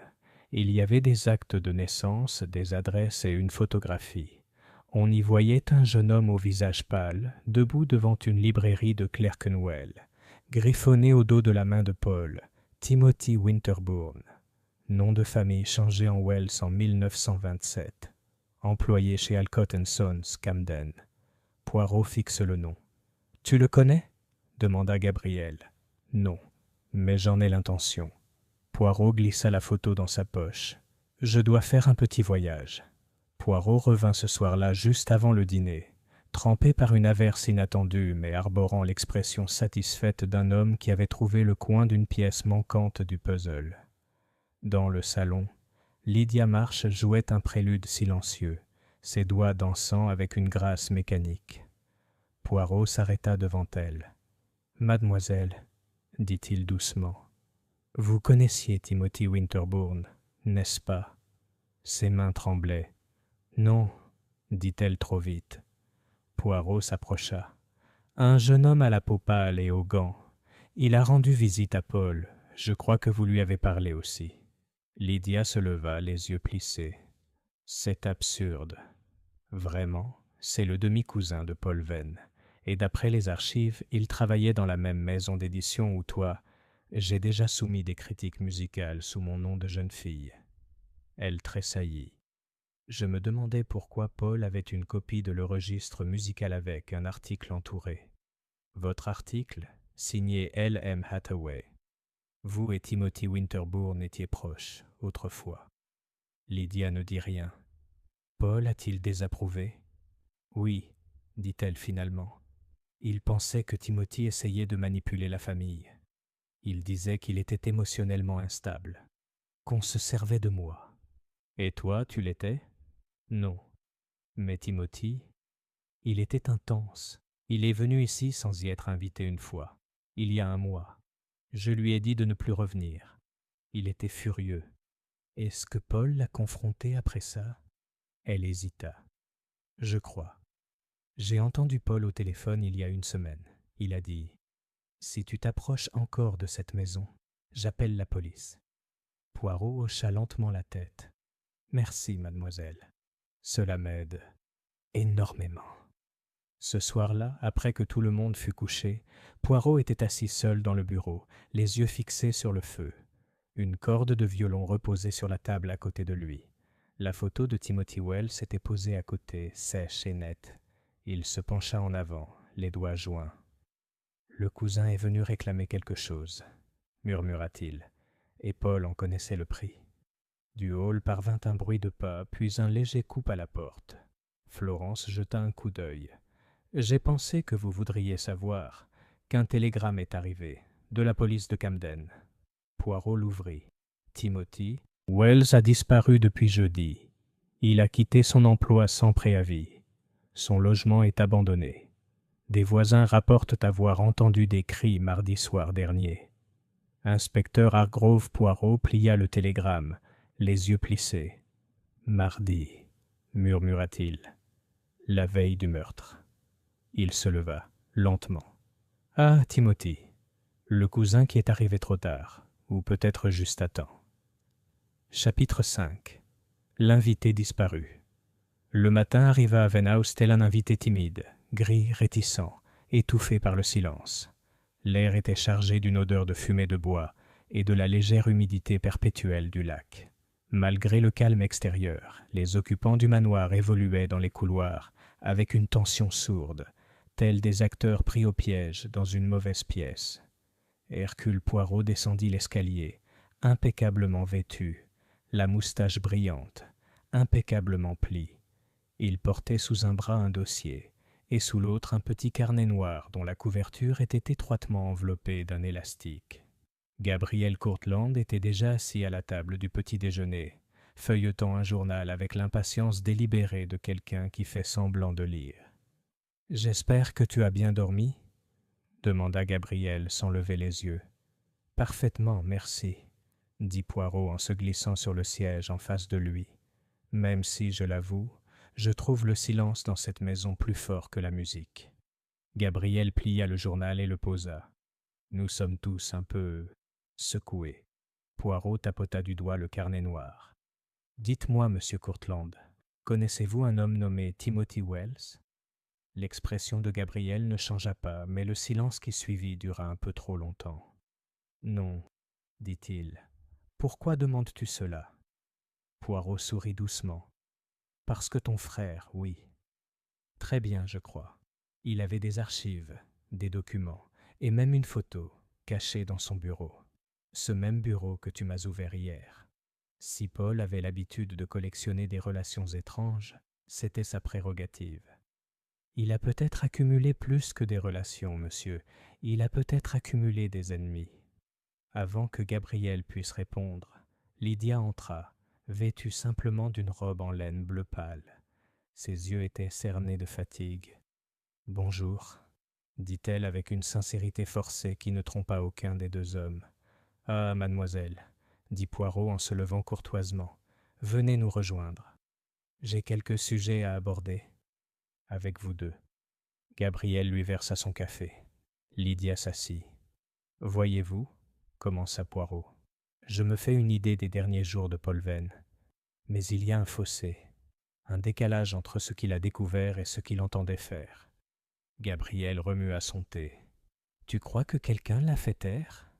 Il y avait des actes de naissance, des adresses et une photographie. On y voyait un jeune homme au visage pâle, debout devant une librairie de Clerkenwell, griffonné au dos de la main de Paul, Timothy Winterbourne, nom de famille changé en Wells en 1927, employé chez Alcott & Sons, Camden. Poirot fixe le nom. « Tu le connais » demanda Gabriel. Non, mais j'en ai l'intention. Poirot glissa la photo dans sa poche. Je dois faire un petit voyage. Poirot revint ce soir-là juste avant le dîner, trempé par une averse inattendue mais arborant l'expression satisfaite d'un homme qui avait trouvé le coin d'une pièce manquante du puzzle. Dans le salon, Lydia Marsh jouait un prélude silencieux, ses doigts dansant avec une grâce mécanique. Poirot s'arrêta devant elle. « Mademoiselle, dit-il doucement, vous connaissiez Timothy Winterbourne, n'est-ce pas ?» Ses mains tremblaient. « Non, dit-elle trop vite. » Poirot s'approcha. « Un jeune homme à la peau pâle et aux gants. Il a rendu visite à Paul. Je crois que vous lui avez parlé aussi. » Lydia se leva, les yeux plissés. « C'est absurde. Vraiment, c'est le demi-cousin de Paul Venn. Et d'après les archives, il travaillait dans la même maison d'édition où toi, j'ai déjà soumis des critiques musicales sous mon nom de jeune fille. » Elle tressaillit. Je me demandais pourquoi Paul avait une copie de le registre musical avec un article entouré. Votre article, signé L. M. Hathaway. Vous et Timothy Winterbourne étiez proches, autrefois. Lydia ne dit rien. Paul a-t-il désapprouvé? Oui, dit-elle finalement. Il pensait que Timothy essayait de manipuler la famille. Il disait qu'il était émotionnellement instable, qu'on se servait de moi. Et toi, tu l'étais? Non. Mais Timothy, il était intense. Il est venu ici sans y être invité une fois, il y a un mois. Je lui ai dit de ne plus revenir. Il était furieux. Est-ce que Paul l'a confronté après ça? Elle hésita. Je crois. J'ai entendu Paul au téléphone il y a une semaine. Il a dit « Si tu t'approches encore de cette maison, j'appelle la police. » Poirot hocha lentement la tête. « Merci, mademoiselle. Cela m'aide énormément. » Ce soir-là, après que tout le monde fut couché, Poirot était assis seul dans le bureau, les yeux fixés sur le feu. Une corde de violon reposait sur la table à côté de lui. La photo de Timothy Wells était posée à côté, sèche et nette. Il se pencha en avant, les doigts joints. « Le cousin est venu réclamer quelque chose, » murmura-t-il, et Paul en connaissait le prix. Du hall parvint un bruit de pas, puis un léger coup à la porte. Florence jeta un coup d'œil. « J'ai pensé que vous voudriez savoir qu'un télégramme est arrivé, de la police de Camden. » Poirot l'ouvrit. « Timothy Wells a disparu depuis jeudi. Il a quitté son emploi sans préavis. Son logement est abandonné. Des voisins rapportent avoir entendu des cris mardi soir dernier. » Inspecteur Hargrove Poirot plia le télégramme, les yeux plissés. « Mardi, murmura-t-il, la veille du meurtre. » Il se leva, lentement. « Ah, Timothy, le cousin qui est arrivé trop tard, ou peut-être juste à temps. » Chapitre 5. L'invité disparut. Le matin arriva à Venhouse tel un invité timide, gris, réticent, étouffé par le silence. L'air était chargé d'une odeur de fumée de bois et de la légère humidité perpétuelle du lac. Malgré le calme extérieur, les occupants du manoir évoluaient dans les couloirs avec une tension sourde, tels des acteurs pris au piège dans une mauvaise pièce. Hercule Poirot descendit l'escalier, impeccablement vêtu, la moustache brillante, impeccablement plie. Il portait sous un bras un dossier, et sous l'autre un petit carnet noir dont la couverture était étroitement enveloppée d'un élastique. Gabriel Courtland était déjà assis à la table du petit déjeuner, feuilletant un journal avec l'impatience délibérée de quelqu'un qui fait semblant de lire. « J'espère que tu as bien dormi ?» demanda Gabriel sans lever les yeux. « Parfaitement, merci, » dit Poirot en se glissant sur le siège en face de lui. « Même si, je l'avoue, je trouve le silence dans cette maison plus fort que la musique. » Gabriel plia le journal et le posa. « Nous sommes tous un peu secoués. » Poirot tapota du doigt le carnet noir. « Dites-moi, monsieur Courtland, connaissez-vous un homme nommé Timothy Wells ?» L'expression de Gabriel ne changea pas, mais le silence qui suivit dura un peu trop longtemps. « Non, dit-il. Pourquoi demandes-tu cela ?» Poirot sourit doucement. « Parce que ton frère, oui. » Très bien, je crois. Il avait des archives, des documents, et même une photo, cachée dans son bureau. Ce même bureau que tu m'as ouvert hier. Si Paul avait l'habitude de collectionner des relations étranges, c'était sa prérogative. Il a peut-être accumulé plus que des relations, monsieur. Il a peut-être accumulé des ennemis. Avant que Gabriel puisse répondre, Lydia entra, vêtue simplement d'une robe en laine bleu pâle. Ses yeux étaient cernés de fatigue. « Bonjour », dit-elle avec une sincérité forcée qui ne trompa aucun des deux hommes. « Ah, mademoiselle », dit Poirot en se levant courtoisement, « venez nous rejoindre. J'ai quelques sujets à aborder. Avec vous deux. » Gabriel lui versa son café. Lydia s'assit. « Voyez-vous, » commença Poirot, « je me fais une idée des derniers jours de Paul Venn. Mais il y a un fossé, un décalage entre ce qu'il a découvert et ce qu'il entendait faire. » Gabriel remua son thé. « Tu crois que quelqu'un l'a fait taire ? »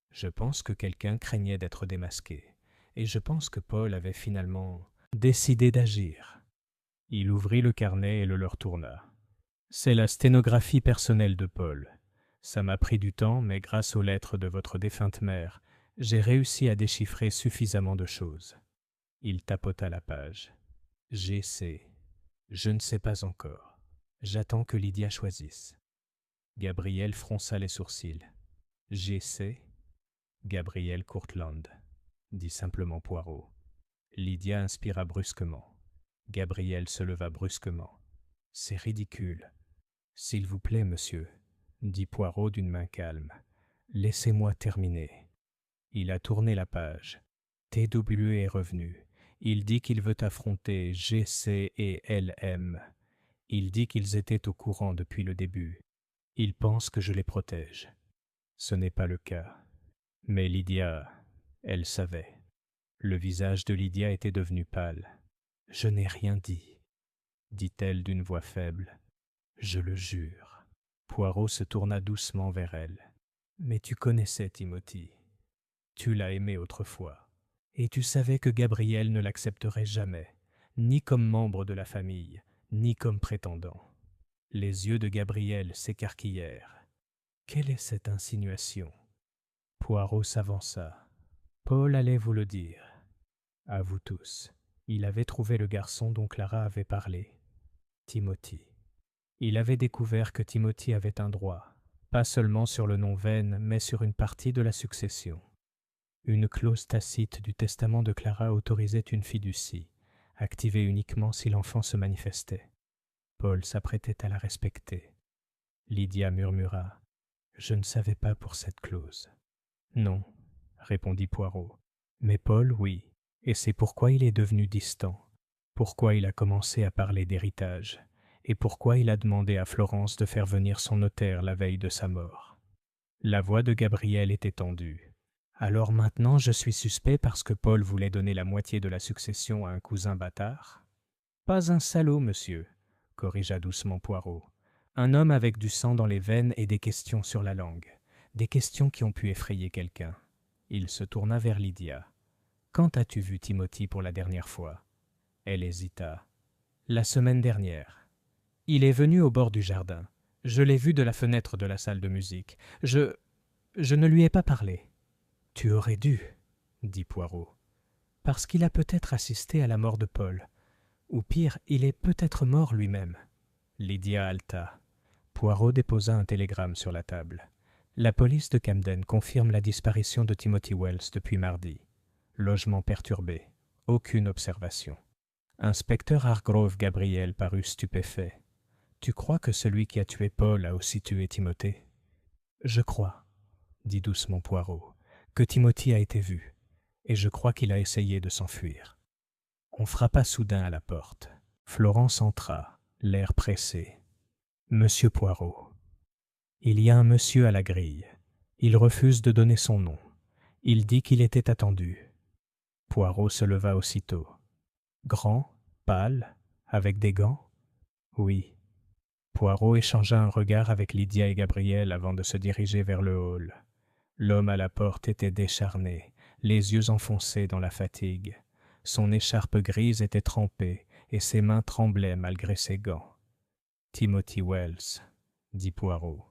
« Je pense que quelqu'un craignait d'être démasqué, et je pense que Paul avait finalement décidé d'agir. » Il ouvrit le carnet et le leur tourna. « C'est la sténographie personnelle de Paul. Ça m'a pris du temps, mais grâce aux lettres de votre défunte mère, j'ai réussi à déchiffrer suffisamment de choses. » Il tapota la page. « GC. Je ne sais pas encore. J'attends que Lydia choisisse. » Gabriel fronça les sourcils. « GC. Gabriel Courtland, » dit simplement Poirot. Lydia inspira brusquement. Gabriel se leva brusquement. « C'est ridicule. »« S'il vous plaît, monsieur, » dit Poirot d'une main calme. « Laissez-moi terminer. » Il a tourné la page. TW est revenu. Il dit qu'il veut affronter GC et LM. Il dit qu'ils étaient au courant depuis le début. Il pense que je les protège. Ce n'est pas le cas. Mais Lydia, elle savait. Le visage de Lydia était devenu pâle. « Je n'ai rien dit, » dit-elle d'une voix faible. « Je le jure. » Poirot se tourna doucement vers elle. « Mais tu connaissais Timothy. Tu l'as aimé autrefois. Et tu savais que Gabriel ne l'accepterait jamais, ni comme membre de la famille, ni comme prétendant. » Les yeux de Gabriel s'écarquillèrent. « Quelle est cette insinuation ?» Poirot s'avança. « Paul allait vous le dire. À vous tous. Il avait trouvé le garçon dont Clara avait parlé. Timothy. Il avait découvert que Timothy avait un droit, pas seulement sur le nom Venn, mais sur une partie de la succession. Une clause tacite du testament de Clara autorisait une fiducie, activée uniquement si l'enfant se manifestait. Paul s'apprêtait à la respecter. Lydia murmura. « Je ne savais pas pour cette clause. » « Non, » répondit Poirot. « Mais Paul, oui, et c'est pourquoi il est devenu distant, pourquoi il a commencé à parler d'héritage, et pourquoi il a demandé à Florence de faire venir son notaire la veille de sa mort. » La voix de Gabriel était tendue. « Alors maintenant je suis suspect parce que Paul voulait donner la moitié de la succession à un cousin bâtard ? » « Pas un salaud, monsieur, » corrigea doucement Poirot. « Un homme avec du sang dans les veines et des questions sur la langue. Des questions qui ont pu effrayer quelqu'un. » Il se tourna vers Lydia. « Quand as-tu vu Timothy pour la dernière fois ?» Elle hésita. « La semaine dernière. Il est venu au bord du jardin. Je l'ai vu de la fenêtre de la salle de musique. Je ne lui ai pas parlé. »« Tu aurais dû, » dit Poirot. « Parce qu'il a peut-être assisté à la mort de Paul. Ou pire, il est peut-être mort lui-même. » Lydia haleta. Poirot déposa un télégramme sur la table. La police de Camden confirme la disparition de Timothy Wells depuis mardi. Logement perturbé. Aucune observation. Inspecteur Hargrove Gabriel parut stupéfait. « Tu crois que celui qui a tué Paul a aussi tué Timothy ?»« Je crois, » dit doucement Poirot, « que Timothy a été vu, et je crois qu'il a essayé de s'enfuir. » On frappa soudain à la porte. Florence entra, l'air pressé. « Monsieur Poirot. » « Il y a un monsieur à la grille. Il refuse de donner son nom. Il dit qu'il était attendu. » Poirot se leva aussitôt. « Grand, pâle, avec des gants ?»« Oui. » Poirot échangea un regard avec Lydia et Gabriel avant de se diriger vers le hall. L'homme à la porte était décharné, les yeux enfoncés dans la fatigue. Son écharpe grise était trempée et ses mains tremblaient malgré ses gants. « Timothy Wells, » dit Poirot.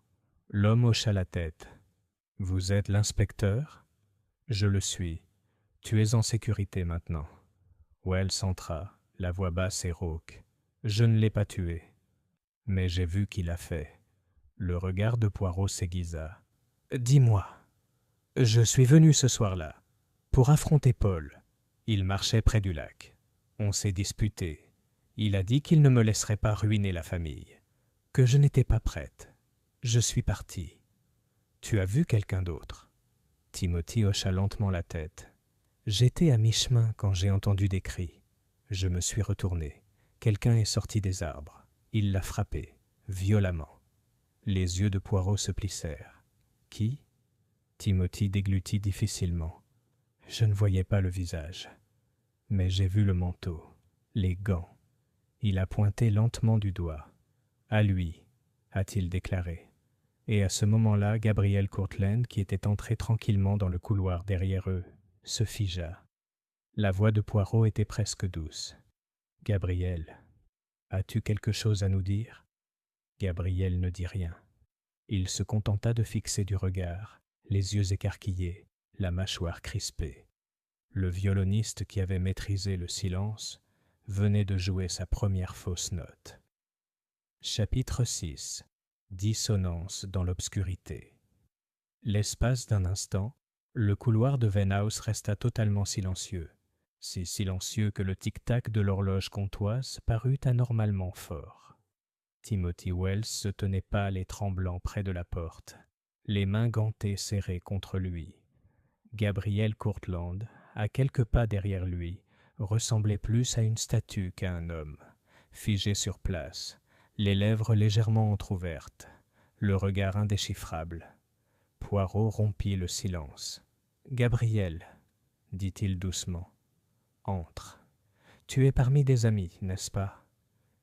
L'homme hocha la tête. « Vous êtes l'inspecteur ?»« Je le suis. Tu es en sécurité maintenant. » Wells entra, la voix basse et rauque. « Je ne l'ai pas tué. Mais j'ai vu qui l'a fait. » Le regard de Poirot s'aiguisa. « Dis-moi. Je suis venu ce soir-là pour affronter Paul. Il marchait près du lac. On s'est disputé. Il a dit qu'il ne me laisserait pas ruiner la famille, que je n'étais pas prête. Je suis parti. Tu as vu quelqu'un d'autre ?» Timothy hocha lentement la tête. « J'étais à mi-chemin quand j'ai entendu des cris. Je me suis retourné. Quelqu'un est sorti des arbres. Il l'a frappé, violemment. » Les yeux de Poirot se plissèrent. « Qui ?» Timothy déglutit difficilement. « Je ne voyais pas le visage. Mais j'ai vu le manteau, les gants. » Il a pointé lentement du doigt. « À lui, » a-t-il déclaré. Et à ce moment-là, Gabriel Courtland, qui était entré tranquillement dans le couloir derrière eux, se figea. La voix de Poirot était presque douce. « Gabriel, as-tu quelque chose à nous dire ?» Gabriel ne dit rien. Il se contenta de fixer du regard, les yeux écarquillés, la mâchoire crispée. Le violoniste qui avait maîtrisé le silence venait de jouer sa première fausse note. Chapitre 6. Dissonance dans l'obscurité. L'espace d'un instant, le couloir de Venhouse resta totalement silencieux, si silencieux que le tic-tac de l'horloge comtoise parut anormalement fort. Timothy Wells se tenait pâle et tremblant près de la porte, les mains gantées serrées contre lui. Gabriel Courtland, à quelques pas derrière lui, ressemblait plus à une statue qu'à un homme, figé sur place, les lèvres légèrement entr'ouvertes, le regard indéchiffrable. Poirot rompit le silence. « Gabriel, » dit-il doucement, « entre. Tu es parmi des amis, n'est-ce pas ?»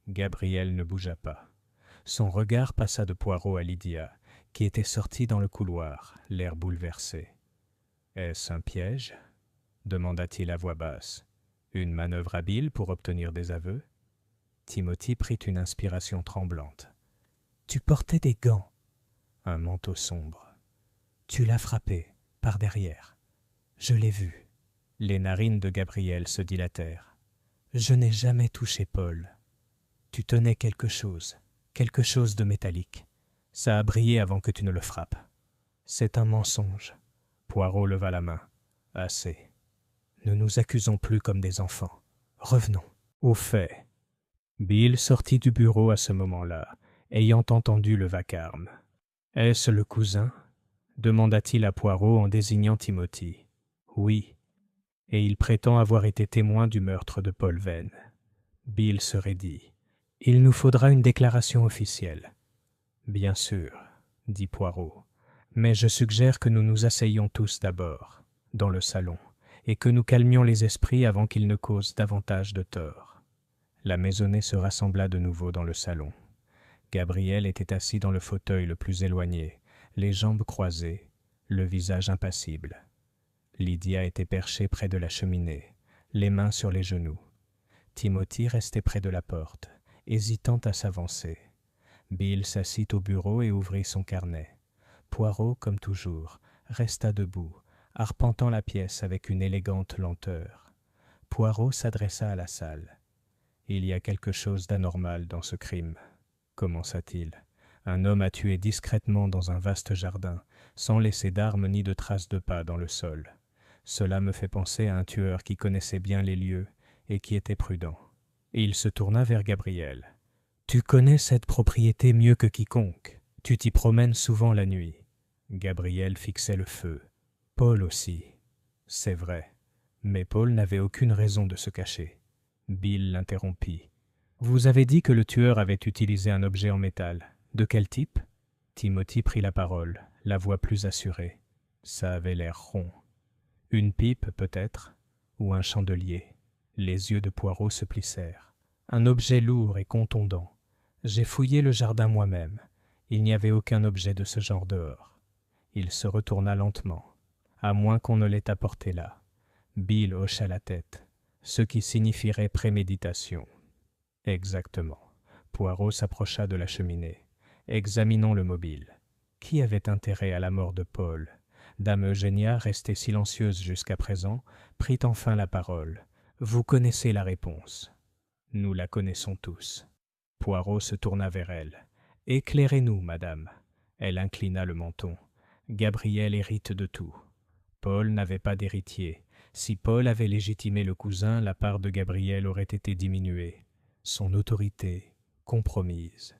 Gabriel ne bougea pas. Son regard passa de Poirot à Lydia, qui était sortie dans le couloir, l'air bouleversé. « Est-ce un piège ?» demanda-t-il à voix basse. « Une manœuvre habile pour obtenir des aveux ?» Timothy prit une inspiration tremblante. « Tu portais des gants. » Un manteau sombre. « Tu l'as frappé, par derrière. Je l'ai vu. » Les narines de Gabriel se dilatèrent. « Je n'ai jamais touché Paul. Tu tenais quelque chose de métallique. Ça a brillé avant que tu ne le frappes. C'est un mensonge. » Poirot leva la main. « Assez. Ne nous accusons plus comme des enfants. Revenons aux faits. » Bill sortit du bureau à ce moment-là, ayant entendu le vacarme. « Est-ce le cousin ?» demanda-t-il à Poirot en désignant Timothy. « Oui. Et il prétend avoir été témoin du meurtre de Paul Venn. » Bill se raidit. « Il nous faudra une déclaration officielle. »« Bien sûr, » dit Poirot. « Mais je suggère que nous nous asseyions tous d'abord, dans le salon, et que nous calmions les esprits avant qu'ils ne causent davantage de tort. » La maisonnée se rassembla de nouveau dans le salon. Gabriel était assis dans le fauteuil le plus éloigné, les jambes croisées, le visage impassible. Lydia était perchée près de la cheminée, les mains sur les genoux. Timothy restait près de la porte, hésitant à s'avancer. Bill s'assit au bureau et ouvrit son carnet. Poirot, comme toujours, resta debout, arpentant la pièce avec une élégante lenteur. Poirot s'adressa à la salle. « Il y a quelque chose d'anormal dans ce crime, » commença-t-il. « Un homme a tué discrètement dans un vaste jardin, sans laisser d'armes ni de traces de pas dans le sol. Cela me fait penser à un tueur qui connaissait bien les lieux et qui était prudent. » Et il se tourna vers Gabriel. « Tu connais cette propriété mieux que quiconque. Tu t'y promènes souvent la nuit. » Gabriel fixait le feu. « Paul aussi. » « C'est vrai. Mais Paul n'avait aucune raison de se cacher. » Bill l'interrompit. « Vous avez dit que le tueur avait utilisé un objet en métal. De quel type ?» Timothy prit la parole, la voix plus assurée. Ça avait l'air rond. « Une pipe, peut-être, ou un chandelier. » Les yeux de Poirot se plissèrent. « Un objet lourd et contondant. J'ai fouillé le jardin moi-même. Il n'y avait aucun objet de ce genre dehors. » Il se retourna lentement. « À moins qu'on ne l'ait apporté là. » Bill hocha la tête, ce qui signifierait préméditation. « Exactement. » Poirot s'approcha de la cheminée. « Examinons le mobile. » Qui avait intérêt à la mort de Paul? Dame Eugénia, restée silencieuse jusqu'à présent, prit enfin la parole. Vous connaissez la réponse. Nous la connaissons tous. Poirot se tourna vers elle. Éclairez-nous, madame. Elle inclina le menton. Gabriel hérite de tout. Paul n'avait pas d'héritier. Si Paul avait légitimé le cousin, la part de Gabriel aurait été diminuée. Son autorité compromise.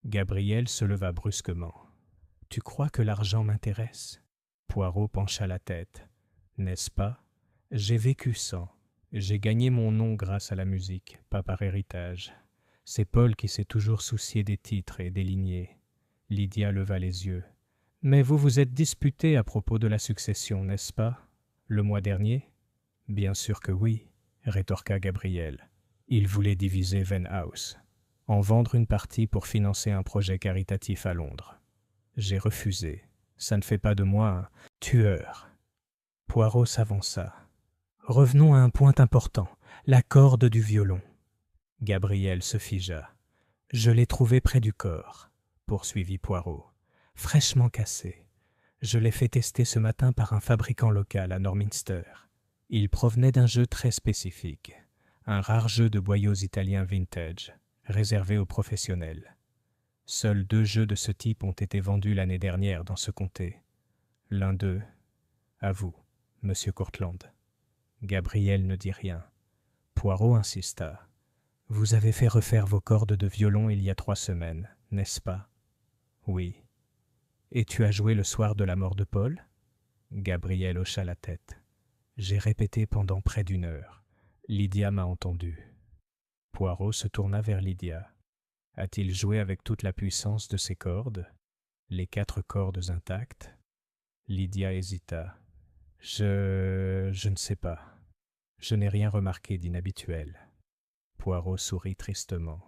Gabriel se leva brusquement. « Tu crois que l'argent m'intéresse » Poirot pencha la tête. « N'est-ce pas? J'ai vécu sans. J'ai gagné mon nom grâce à la musique, pas par héritage. C'est Paul qui s'est toujours soucié des titres et des lignées. » Lydia leva les yeux. « Mais vous vous êtes disputé à propos de la succession, n'est-ce pas? Le mois dernier ?»« Bien sûr que oui, » rétorqua Gabriel. Il voulait diviser Venn House, en vendre une partie pour financer un projet caritatif à Londres. J'ai refusé. Ça ne fait pas de moi un tueur. Poirot s'avança. Revenons à un point important, la corde du violon. Gabriel se figea. Je l'ai trouvé près du corps, poursuivit Poirot, fraîchement cassé. Je l'ai fait tester ce matin par un fabricant local à Norminster. Il provenait d'un jeu très spécifique, un rare jeu de boyaux italiens vintage, réservé aux professionnels. Seuls 2 jeux de ce type ont été vendus l'année dernière dans ce comté. L'un d'eux, à vous, monsieur Courtland. Gabriel ne dit rien. Poirot insista. Vous avez fait refaire vos cordes de violon il y a 3 semaines, n'est-ce pas? Oui. Et tu as joué le soir de la mort de Paul? Gabriel hocha la tête. J'ai répété pendant près d'1 heure. Lydia m'a entendu. Poirot se tourna vers Lydia. A-t-il joué avec toute la puissance de ses cordes? Les 4 cordes intactes? Lydia hésita. Je ne sais pas. Je n'ai rien remarqué d'inhabituel. Poirot sourit tristement.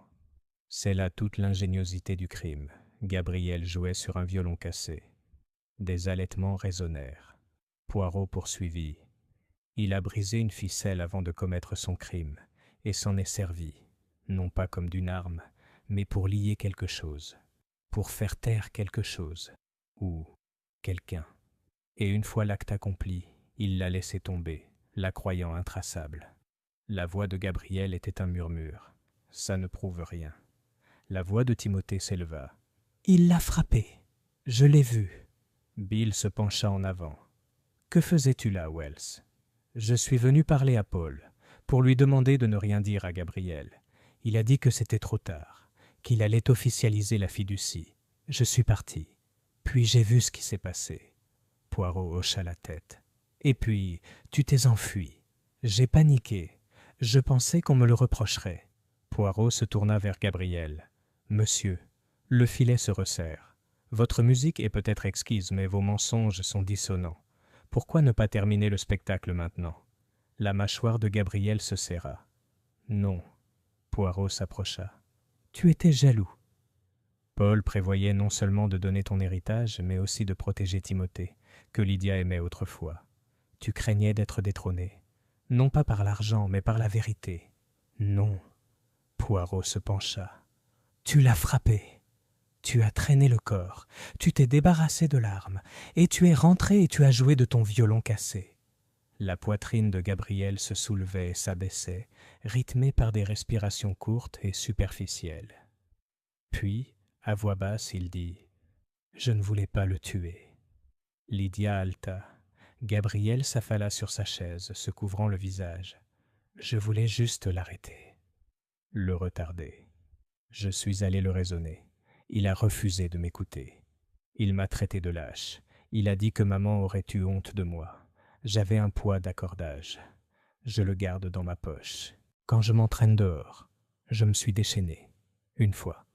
C'est là toute l'ingéniosité du crime. Gabriel jouait sur un violon cassé. Des halètements résonnèrent. Poirot poursuivit. Il a brisé une ficelle avant de commettre son crime, et s'en est servi, non pas comme d'une arme, mais pour lier quelque chose, pour faire taire quelque chose, ou quelqu'un. Et une fois l'acte accompli, il l'a laissé tomber, la croyant intraçable. La voix de Gabriel était un murmure. Ça ne prouve rien. La voix de Timothée s'éleva. Il l'a frappé. Je l'ai vu. Bill se pencha en avant. Que faisais-tu là, Wells? Je suis venu parler à Paul, pour lui demander de ne rien dire à Gabriel. Il a dit que c'était trop tard, qu'il allait officialiser la fiducie. Je suis parti. Puis j'ai vu ce qui s'est passé. Poirot hocha la tête. Et puis, tu t'es enfui. J'ai paniqué. Je pensais qu'on me le reprocherait. Poirot se tourna vers Gabriel. Monsieur, le filet se resserre. Votre musique est peut-être exquise, mais vos mensonges sont dissonants. Pourquoi ne pas terminer le spectacle maintenant? La mâchoire de Gabriel se serra. Non. Poirot s'approcha. Tu étais jaloux. Paul prévoyait non seulement de donner ton héritage, mais aussi de protéger Timothée, que Lydia aimait autrefois. Tu craignais d'être détrôné. Non pas par l'argent, mais par la vérité. Non. Poirot se pencha. Tu l'as frappé. Tu as traîné le corps. Tu t'es débarrassé de l'arme. Et tu es rentré et tu as joué de ton violon cassé. La poitrine de Gabriel se soulevait et s'abaissait, rythmée par des respirations courtes et superficielles. Puis, à voix basse, il dit « Je ne voulais pas le tuer. » Lydia haleta. Gabriel s'affala sur sa chaise, se couvrant le visage. « Je voulais juste l'arrêter. » Le retarder. Je suis allé le raisonner. Il a refusé de m'écouter. Il m'a traité de lâche. Il a dit que maman aurait eu honte de moi. J'avais un poids d'accordage. Je le garde dans ma poche. Quand je m'entraîne dehors, je me suis déchaîné. Une fois.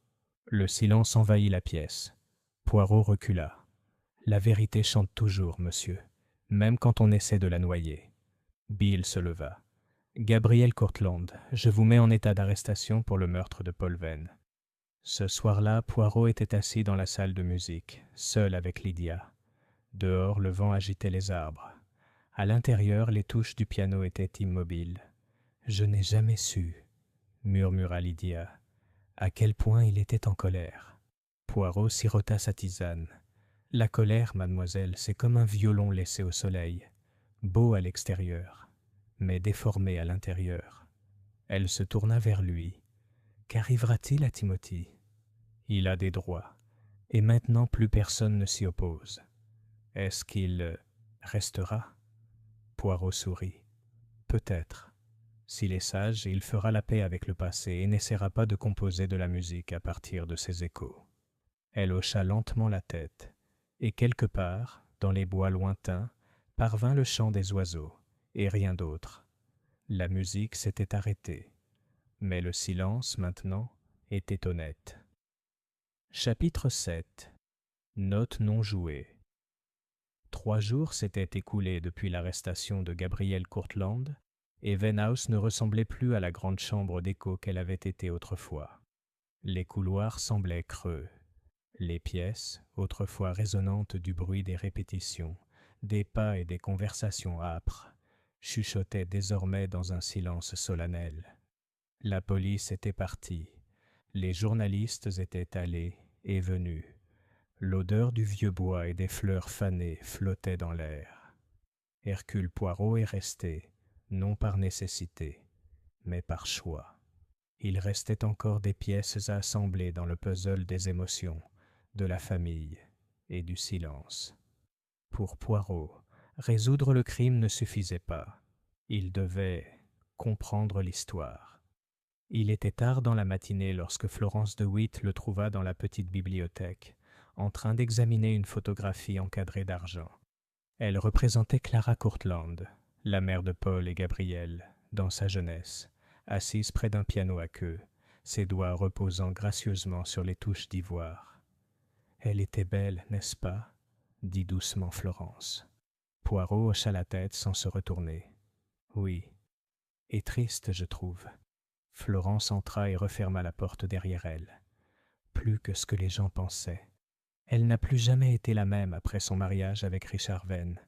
Le silence envahit la pièce. Poirot recula. La vérité chante toujours, monsieur, même quand on essaie de la noyer. Bill se leva. Gabriel Courtland, je vous mets en état d'arrestation pour le meurtre de Paul Venn. Ce soir-là, Poirot était assis dans la salle de musique, seul avec Lydia. Dehors, le vent agitait les arbres. À l'intérieur, les touches du piano étaient immobiles. « Je n'ai jamais su, » murmura Lydia, « à quel point il était en colère. » Poirot sirota sa tisane. La colère, mademoiselle, c'est comme un violon laissé au soleil, beau à l'extérieur, mais déformé à l'intérieur. Elle se tourna vers lui. Qu'arrivera-t-il à Timothy? Il a des droits, et maintenant plus personne ne s'y oppose. Est-ce qu'il restera? Poirot sourit. Peut-être. S'il est sage, il fera la paix avec le passé et n'essaiera pas de composer de la musique à partir de ses échos. Elle hocha lentement la tête, et quelque part, dans les bois lointains, parvint le chant des oiseaux, et rien d'autre. La musique s'était arrêtée, mais le silence, maintenant, était honnête. Chapitre 7. Note non jouée. 3 jours s'étaient écoulés depuis l'arrestation de Gabriel Courtland, et Venhouse ne ressemblait plus à la grande chambre d'écho qu'elle avait été autrefois. Les couloirs semblaient creux. Les pièces, autrefois résonnantes du bruit des répétitions, des pas et des conversations âpres, chuchotaient désormais dans un silence solennel. La police était partie. Les journalistes étaient allés et venus. L'odeur du vieux bois et des fleurs fanées flottait dans l'air. Hercule Poirot est resté, non par nécessité, mais par choix. Il restait encore des pièces à assembler dans le puzzle des émotions, de la famille et du silence. Pour Poirot, résoudre le crime ne suffisait pas. Il devait comprendre l'histoire. Il était tard dans la matinée lorsque Florence de Witt le trouva dans la petite bibliothèque, en train d'examiner une photographie encadrée d'argent. Elle représentait Clara Courtland, la mère de Paul et Gabriel, dans sa jeunesse, assise près d'un piano à queue, ses doigts reposant gracieusement sur les touches d'ivoire. « Elle était belle, n'est-ce pas ?» dit doucement Florence. Poirot hocha la tête sans se retourner. « Oui. Et triste, je trouve. » Florence entra et referma la porte derrière elle. Plus que ce que les gens pensaient. Elle n'a plus jamais été la même après son mariage avec Richard Venn.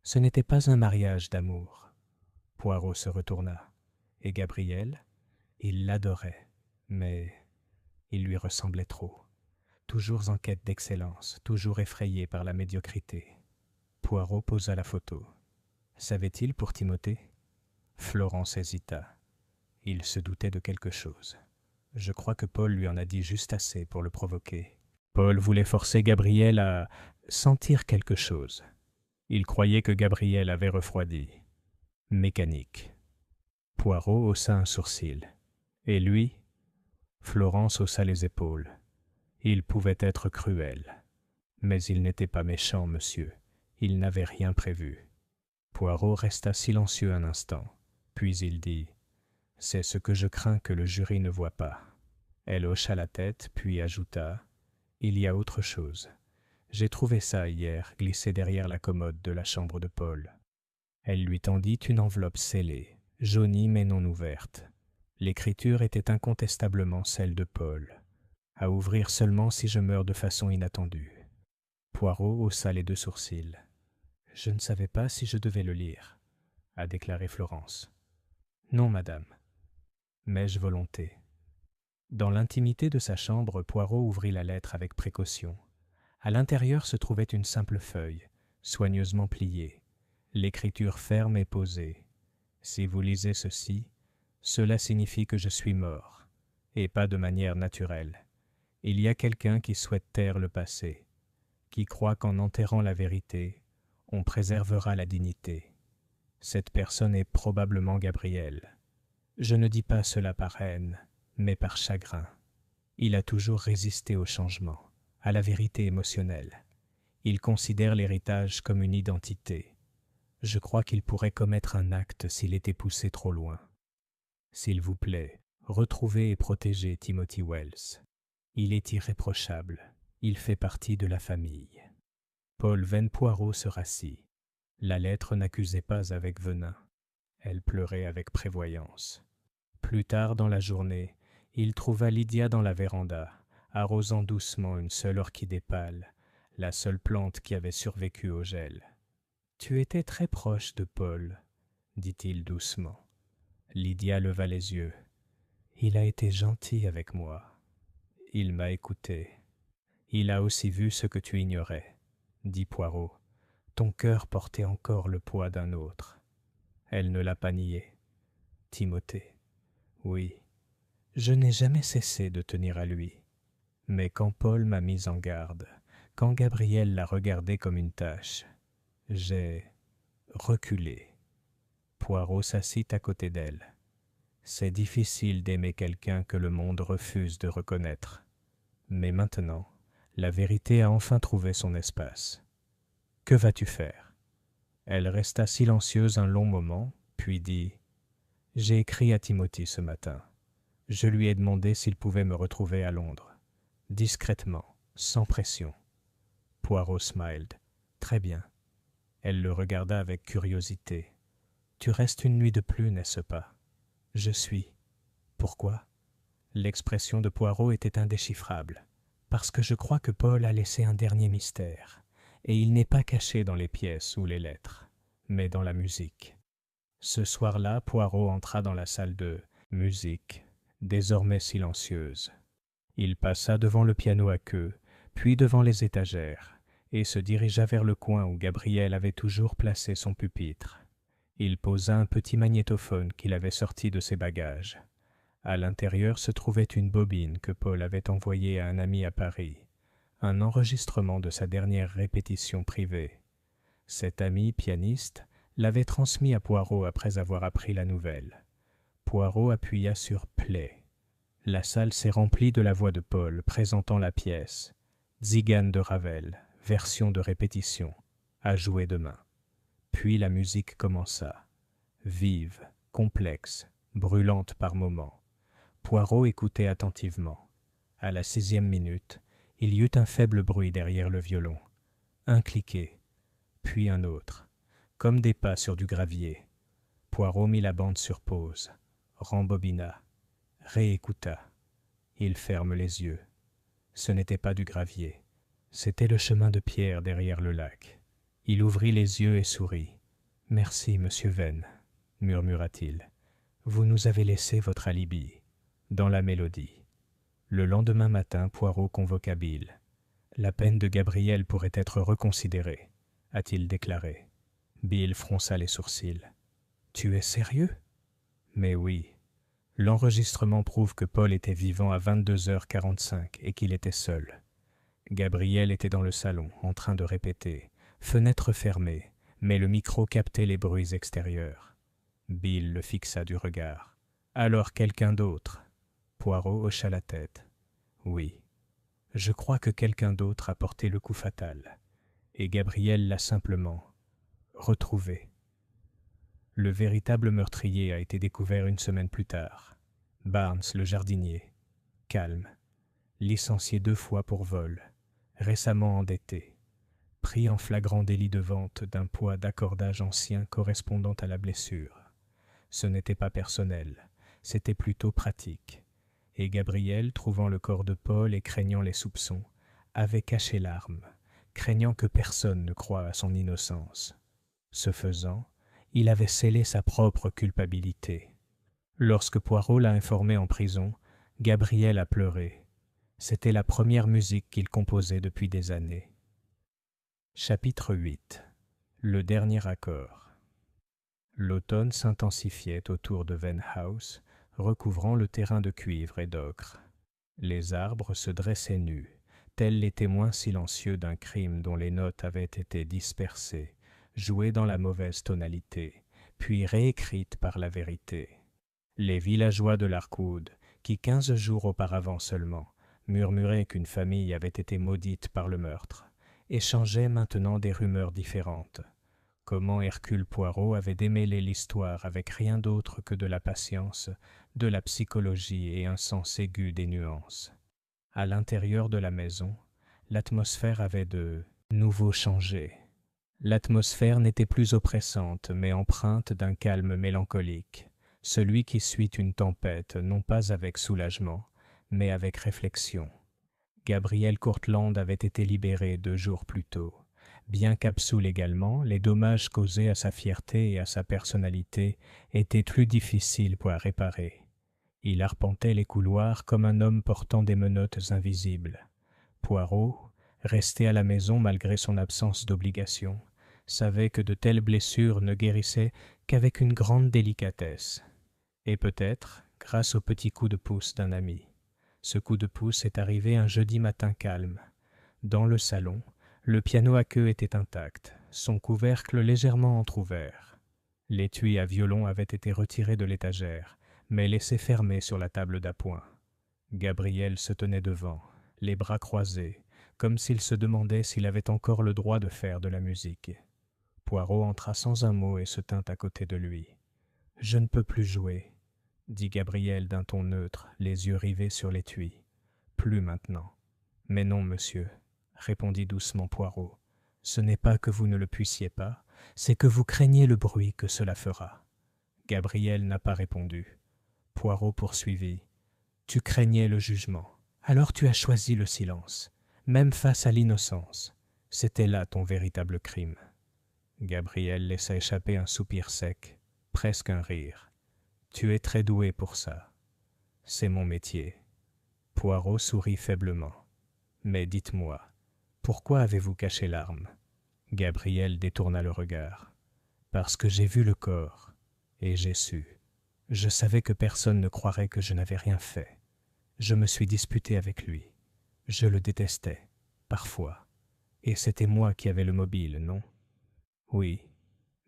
Ce n'était pas un mariage d'amour. Poirot se retourna. Et Gabriel? Il l'adorait, mais il lui ressemblait trop. Toujours en quête d'excellence, toujours effrayé par la médiocrité. Poirot posa la photo. Savait-il pour Timothée? Florence hésita. Il se doutait de quelque chose. Je crois que Paul lui en a dit juste assez pour le provoquer. Paul voulait forcer Gabriel à sentir quelque chose. Il croyait que Gabriel avait refroidi. Mécanique. Poirot haussa un sourcil. Et lui? Florence haussa les épaules. Il pouvait être cruel. Mais il n'était pas méchant, monsieur. Il n'avait rien prévu. Poirot resta silencieux un instant. Puis il dit « C'est ce que je crains que le jury ne voie pas. » Elle hocha la tête, puis ajouta « Il y a autre chose. J'ai trouvé ça hier, glissé derrière la commode de la chambre de Paul. » Elle lui tendit une enveloppe scellée, jaunie mais non ouverte. L'écriture était incontestablement celle de Paul. À ouvrir seulement si je meurs de façon inattendue. Poirot haussa les 2 sourcils. « Je ne savais pas si je devais le lire, » a déclaré Florence. « Non, madame. » M'ai-je volonté? Dans l'intimité de sa chambre, Poirot ouvrit la lettre avec précaution. À l'intérieur se trouvait une simple feuille, soigneusement pliée, l'écriture ferme et posée. Si vous lisez ceci, cela signifie que je suis mort, et pas de manière naturelle. Il y a quelqu'un qui souhaite taire le passé, qui croit qu'en enterrant la vérité, on préservera la dignité. Cette personne est probablement Gabriel. Je ne dis pas cela par haine, mais par chagrin. Il a toujours résisté au changement, à la vérité émotionnelle. Il considère l'héritage comme une identité. Je crois qu'il pourrait commettre un acte s'il était poussé trop loin. S'il vous plaît, retrouvez et protégez Timothy Wells. Il est irréprochable. Il fait partie de la famille. Paul Venn Poirot se rassit. La lettre n'accusait pas avec venin. Elle pleurait avec prévoyance. Plus tard dans la journée, il trouva Lydia dans la véranda, arrosant doucement une seule orchidée pâle, la seule plante qui avait survécu au gel. « Tu étais très proche de Paul, » dit-il doucement. Lydia leva les yeux. « Il a été gentil avec moi. Il m'a écouté. Il a aussi vu ce que tu ignorais. dit Poirot. Ton cœur portait encore le poids d'un autre. Elle ne l'a pas nié. Timothée. Oui, je n'ai jamais cessé de tenir à lui. Mais quand Paul m'a mis en garde, quand Gabrielle l'a regardé comme une tâche, j'ai reculé. Poirot s'assit à côté d'elle. C'est difficile d'aimer quelqu'un que le monde refuse de reconnaître. Mais maintenant, la vérité a enfin trouvé son espace. Que vas-tu faire ? Elle resta silencieuse un long moment, puis dit « J'ai écrit à Timothy ce matin. Je lui ai demandé s'il pouvait me retrouver à Londres. Discrètement, sans pression. » Poirot smiled. « Très bien. » Elle le regarda avec curiosité. « Tu restes une nuit de plus, n'est-ce pas ? » « Je suis. » « Pourquoi ?» L'expression de Poirot était indéchiffrable. « Parce que je crois que Paul a laissé un dernier mystère, et il n'est pas caché dans les pièces ou les lettres, mais dans la musique. » Ce soir-là, Poirot entra dans la salle de musique, désormais silencieuse. Il passa devant le piano à queue, puis devant les étagères, et se dirigea vers le coin où Gabrielle avait toujours placé son pupitre. Il posa un petit magnétophone qu'il avait sorti de ses bagages. À l'intérieur se trouvait une bobine que Paul avait envoyée à un ami à Paris, un enregistrement de sa dernière répétition privée. Cet ami, pianiste, l'avait transmis à Poirot après avoir appris la nouvelle. Poirot appuya sur « Play ». La salle s'est remplie de la voix de Paul présentant la pièce « Tzigane de Ravel, version de répétition, à jouer demain ». Puis la musique commença, vive, complexe, brûlante par moments. Poirot écoutait attentivement. À la 6e minute, il y eut un faible bruit derrière le violon. Un cliquet, puis un autre, comme des pas sur du gravier. Poirot mit la bande sur pause, rembobina, réécouta. Il ferme les yeux. Ce n'était pas du gravier, c'était le chemin de pierre derrière le lac. Il ouvrit les yeux et sourit. « Merci, monsieur Venn, » murmura-t-il. « Vous nous avez laissé votre alibi. » Dans la mélodie. Le lendemain matin, Poirot convoqua Bill. « La peine de Gabrielle pourrait être reconsidérée, » a-t-il déclaré. Bill fronça les sourcils. « Tu es sérieux ?»« Mais oui. L'enregistrement prouve que Paul était vivant à 22h45 et qu'il était seul. Gabrielle était dans le salon, en train de répéter, fenêtre fermée, mais le micro captait les bruits extérieurs. Bill le fixa du regard. « Alors quelqu'un d'autre ?» Poirot hocha la tête. « Oui. Je crois que quelqu'un d'autre a porté le coup fatal. Et Gabrielle l'a simplement retrouvé. » Le véritable meurtrier a été découvert une semaine plus tard. Barnes, le jardinier. Calme. Licencié 2 fois pour vol. Récemment endetté. Pris en flagrant délit de vente d'un poids d'accordage ancien correspondant à la blessure. Ce n'était pas personnel, c'était plutôt pratique. Et Gabrielle, trouvant le corps de Paul et craignant les soupçons, avait caché l'arme, craignant que personne ne croie à son innocence. Ce faisant, il avait scellé sa propre culpabilité. Lorsque Poirot l'a informé en prison, Gabrielle a pleuré. C'était la première musique qu'il composait depuis des années. Chapitre 8. Le dernier accord. L'automne s'intensifiait autour de Venn House, recouvrant le terrain de cuivre et d'ocre. Les arbres se dressaient nus, tels les témoins silencieux d'un crime dont les notes avaient été dispersées, jouées dans la mauvaise tonalité, puis réécrites par la vérité. Les villageois de l'Arcoude, qui 15 jours auparavant seulement murmuraient qu'une famille avait été maudite par le meurtre, échangeaient maintenant des rumeurs différentes. Comment Hercule Poirot avait démêlé l'histoire avec rien d'autre que de la patience, de la psychologie et un sens aigu des nuances. À l'intérieur de la maison, l'atmosphère avait de nouveau changé. L'atmosphère n'était plus oppressante, mais empreinte d'un calme mélancolique, celui qui suit une tempête, non pas avec soulagement, mais avec réflexion. Gabrielle Courtland avait été libérée 2 jours plus tôt. Bien qu'absous légalement, les dommages causés à sa fierté et à sa personnalité étaient plus difficiles à réparer. Il arpentait les couloirs comme un homme portant des menottes invisibles. Poirot, resté à la maison malgré son absence d'obligation, savait que de telles blessures ne guérissaient qu'avec une grande délicatesse, et peut-être grâce au petit coup de pouce d'un ami. Ce coup de pouce est arrivé un jeudi matin calme. Dans le salon, le piano à queue était intact, son couvercle légèrement entr'ouvert. L'étui à violon avait été retiré de l'étagère, mais laissé fermé sur la table d'appoint. Gabriel se tenait devant, les bras croisés, comme s'il se demandait s'il avait encore le droit de faire de la musique. Poirot entra sans un mot et se tint à côté de lui. « Je ne peux plus jouer, » dit Gabriel d'un ton neutre, les yeux rivés sur l'étui. « Plus maintenant. »« Mais non, monsieur, » répondit doucement Poirot. « Ce n'est pas que vous ne le puissiez pas, c'est que vous craignez le bruit que cela fera. » Gabriel n'a pas répondu. Poirot poursuivit. « Tu craignais le jugement. Alors tu as choisi le silence, même face à l'innocence. C'était là ton véritable crime. » Gabriel laissa échapper un soupir sec, presque un rire. « Tu es très doué pour ça. C'est mon métier. » Poirot sourit faiblement. « Mais dites-moi, pourquoi avez-vous caché l'arme ?» Gabriel détourna le regard. « Parce que j'ai vu le corps, et j'ai su. Je savais que personne ne croirait que je n'avais rien fait. Je me suis disputé avec lui. Je le détestais, parfois. Et c'était moi qui avais le mobile, non ? Oui,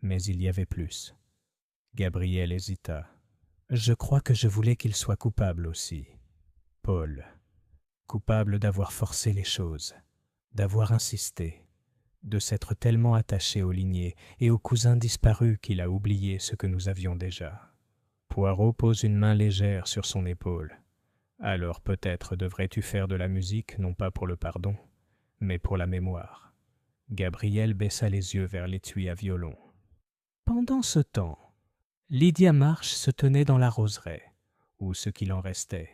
mais il y avait plus. » Gabriel hésita. « Je crois que je voulais qu'il soit coupable aussi. Paul. Coupable d'avoir forcé les choses, d'avoir insisté, de s'être tellement attaché aux lignées et aux cousins disparus qu'il a oublié ce que nous avions déjà. » Poirot pose une main légère sur son épaule. « Alors peut-être devrais-tu faire de la musique, non pas pour le pardon, mais pour la mémoire. » Gabriel baissa les yeux vers l'étui à violon. Pendant ce temps, Lydia Marsh se tenait dans la roseraie, ou ce qu'il en restait.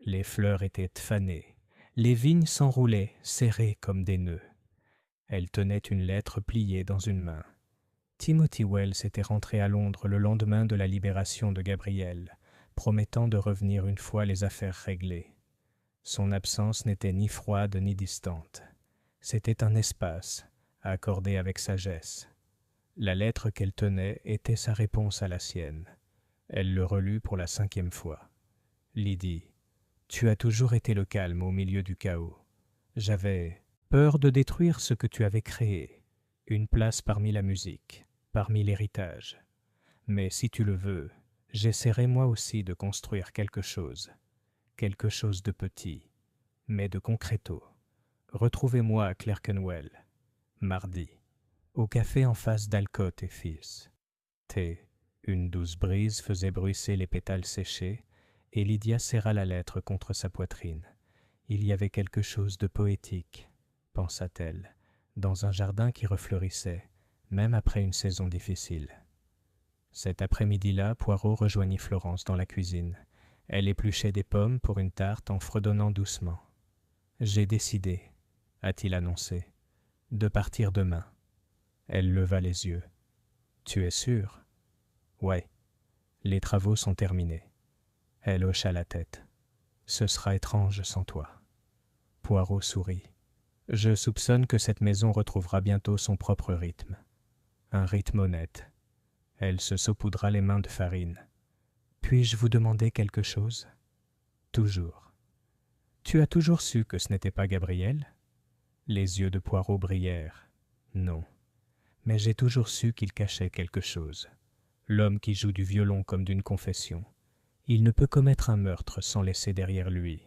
Les fleurs étaient fanées, les vignes s'enroulaient, serrées comme des nœuds. Elle tenait une lettre pliée dans une main. Timothy Wells était rentré à Londres le lendemain de la libération de Gabriel, promettant de revenir une fois les affaires réglées. Son absence n'était ni froide ni distante. C'était un espace, accordé avec sagesse. La lettre qu'elle tenait était sa réponse à la sienne. Elle le relut pour la 5e fois. « Lydie, tu as toujours été le calme au milieu du chaos. J'avais peur de détruire ce que tu avais créé, une place parmi la musique, parmi l'héritage. Mais si tu le veux, j'essaierai moi aussi de construire quelque chose de petit, mais de concreto. Retrouvez-moi à Clerkenwell, mardi, au café en face d'Alcott et Fils. » Une douce brise faisait bruisser les pétales séchés, et Lydia serra la lettre contre sa poitrine. Il y avait quelque chose de poétique, pensa-t-elle, dans un jardin qui refleurissait, même après une saison difficile. Cet après-midi-là, Poirot rejoignit Florence dans la cuisine. Elle épluchait des pommes pour une tarte en fredonnant doucement. « J'ai décidé, » a-t-il annoncé, « de partir demain. » Elle leva les yeux. « Tu es sûr ? » ?»« Ouais. Les travaux sont terminés. » Elle hocha la tête. « Ce sera étrange sans toi. » Poirot sourit. « Je soupçonne que cette maison retrouvera bientôt son propre rythme. Un rythme honnête. » Elle se saupoudra les mains de farine. « Puis-je vous demander quelque chose ? » ?»« Toujours. »« Tu as toujours su que ce n'était pas Gabriel ? » Les yeux de Poirot brillèrent. « Non. Mais j'ai toujours su qu'il cachait quelque chose. L'homme qui joue du violon comme d'une confession. Il ne peut commettre un meurtre sans laisser derrière lui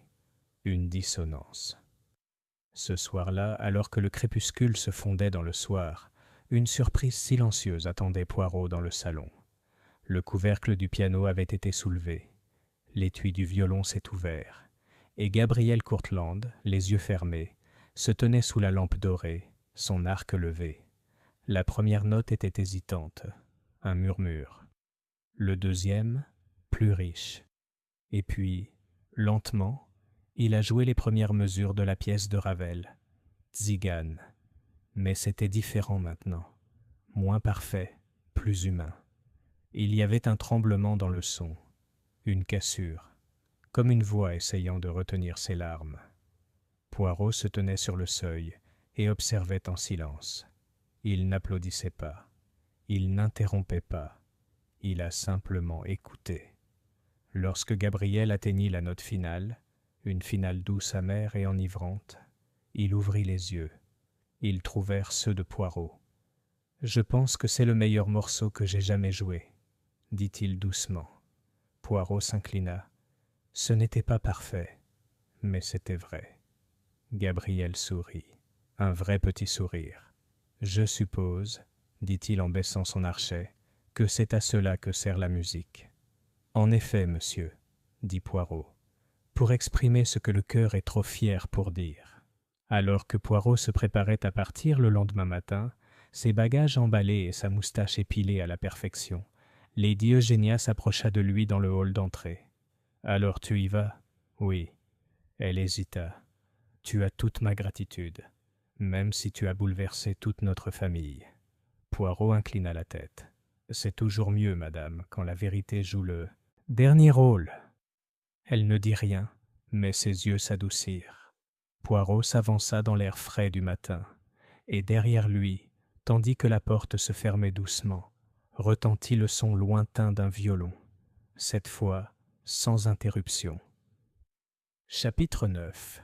une dissonance. » Ce soir-là, alors que le crépuscule se fondait dans le soir, une surprise silencieuse attendait Poirot dans le salon. Le couvercle du piano avait été soulevé. L'étui du violon s'est ouvert, et Gabriel Courtland, les yeux fermés, se tenait sous la lampe dorée, son arc levé. La première note était hésitante, un murmure. Le deuxième, plus riche. Et puis, lentement, il a joué les premières mesures de la pièce de Ravel, Tzigane. Mais c'était différent maintenant, moins parfait, plus humain. Il y avait un tremblement dans le son, une cassure, comme une voix essayant de retenir ses larmes. Poirot se tenait sur le seuil, et observait en silence. Il n'applaudissait pas, il n'interrompait pas, il a simplement écouté. Lorsque Gabriel atteignit la note finale, une finale douce, amère et enivrante, il ouvrit les yeux. Ils trouvèrent ceux de Poirot. « Je pense que c'est le meilleur morceau que j'ai jamais joué, » dit-il doucement. Poirot s'inclina. Ce n'était pas parfait, mais c'était vrai. Gabriel sourit, un vrai petit sourire. « Je suppose, » dit-il en baissant son archet, « que c'est à cela que sert la musique. » « En effet, monsieur, » dit Poirot, « pour exprimer ce que le cœur est trop fier pour dire. » Alors que Poirot se préparait à partir le lendemain matin, ses bagages emballés et sa moustache épilée à la perfection, Lady Eugénia s'approcha de lui dans le hall d'entrée. « Alors tu y vas ?»« Oui. » Elle hésita. « Tu as toute ma gratitude, même si tu as bouleversé toute notre famille. » Poirot inclina la tête. « C'est toujours mieux, madame, quand la vérité joue le... » « Dernier rôle !» Elle ne dit rien, mais ses yeux s'adoucirent. Poirot s'avança dans l'air frais du matin, et derrière lui, tandis que la porte se fermait doucement, retentit le son lointain d'un violon, cette fois sans interruption. Chapitre 9.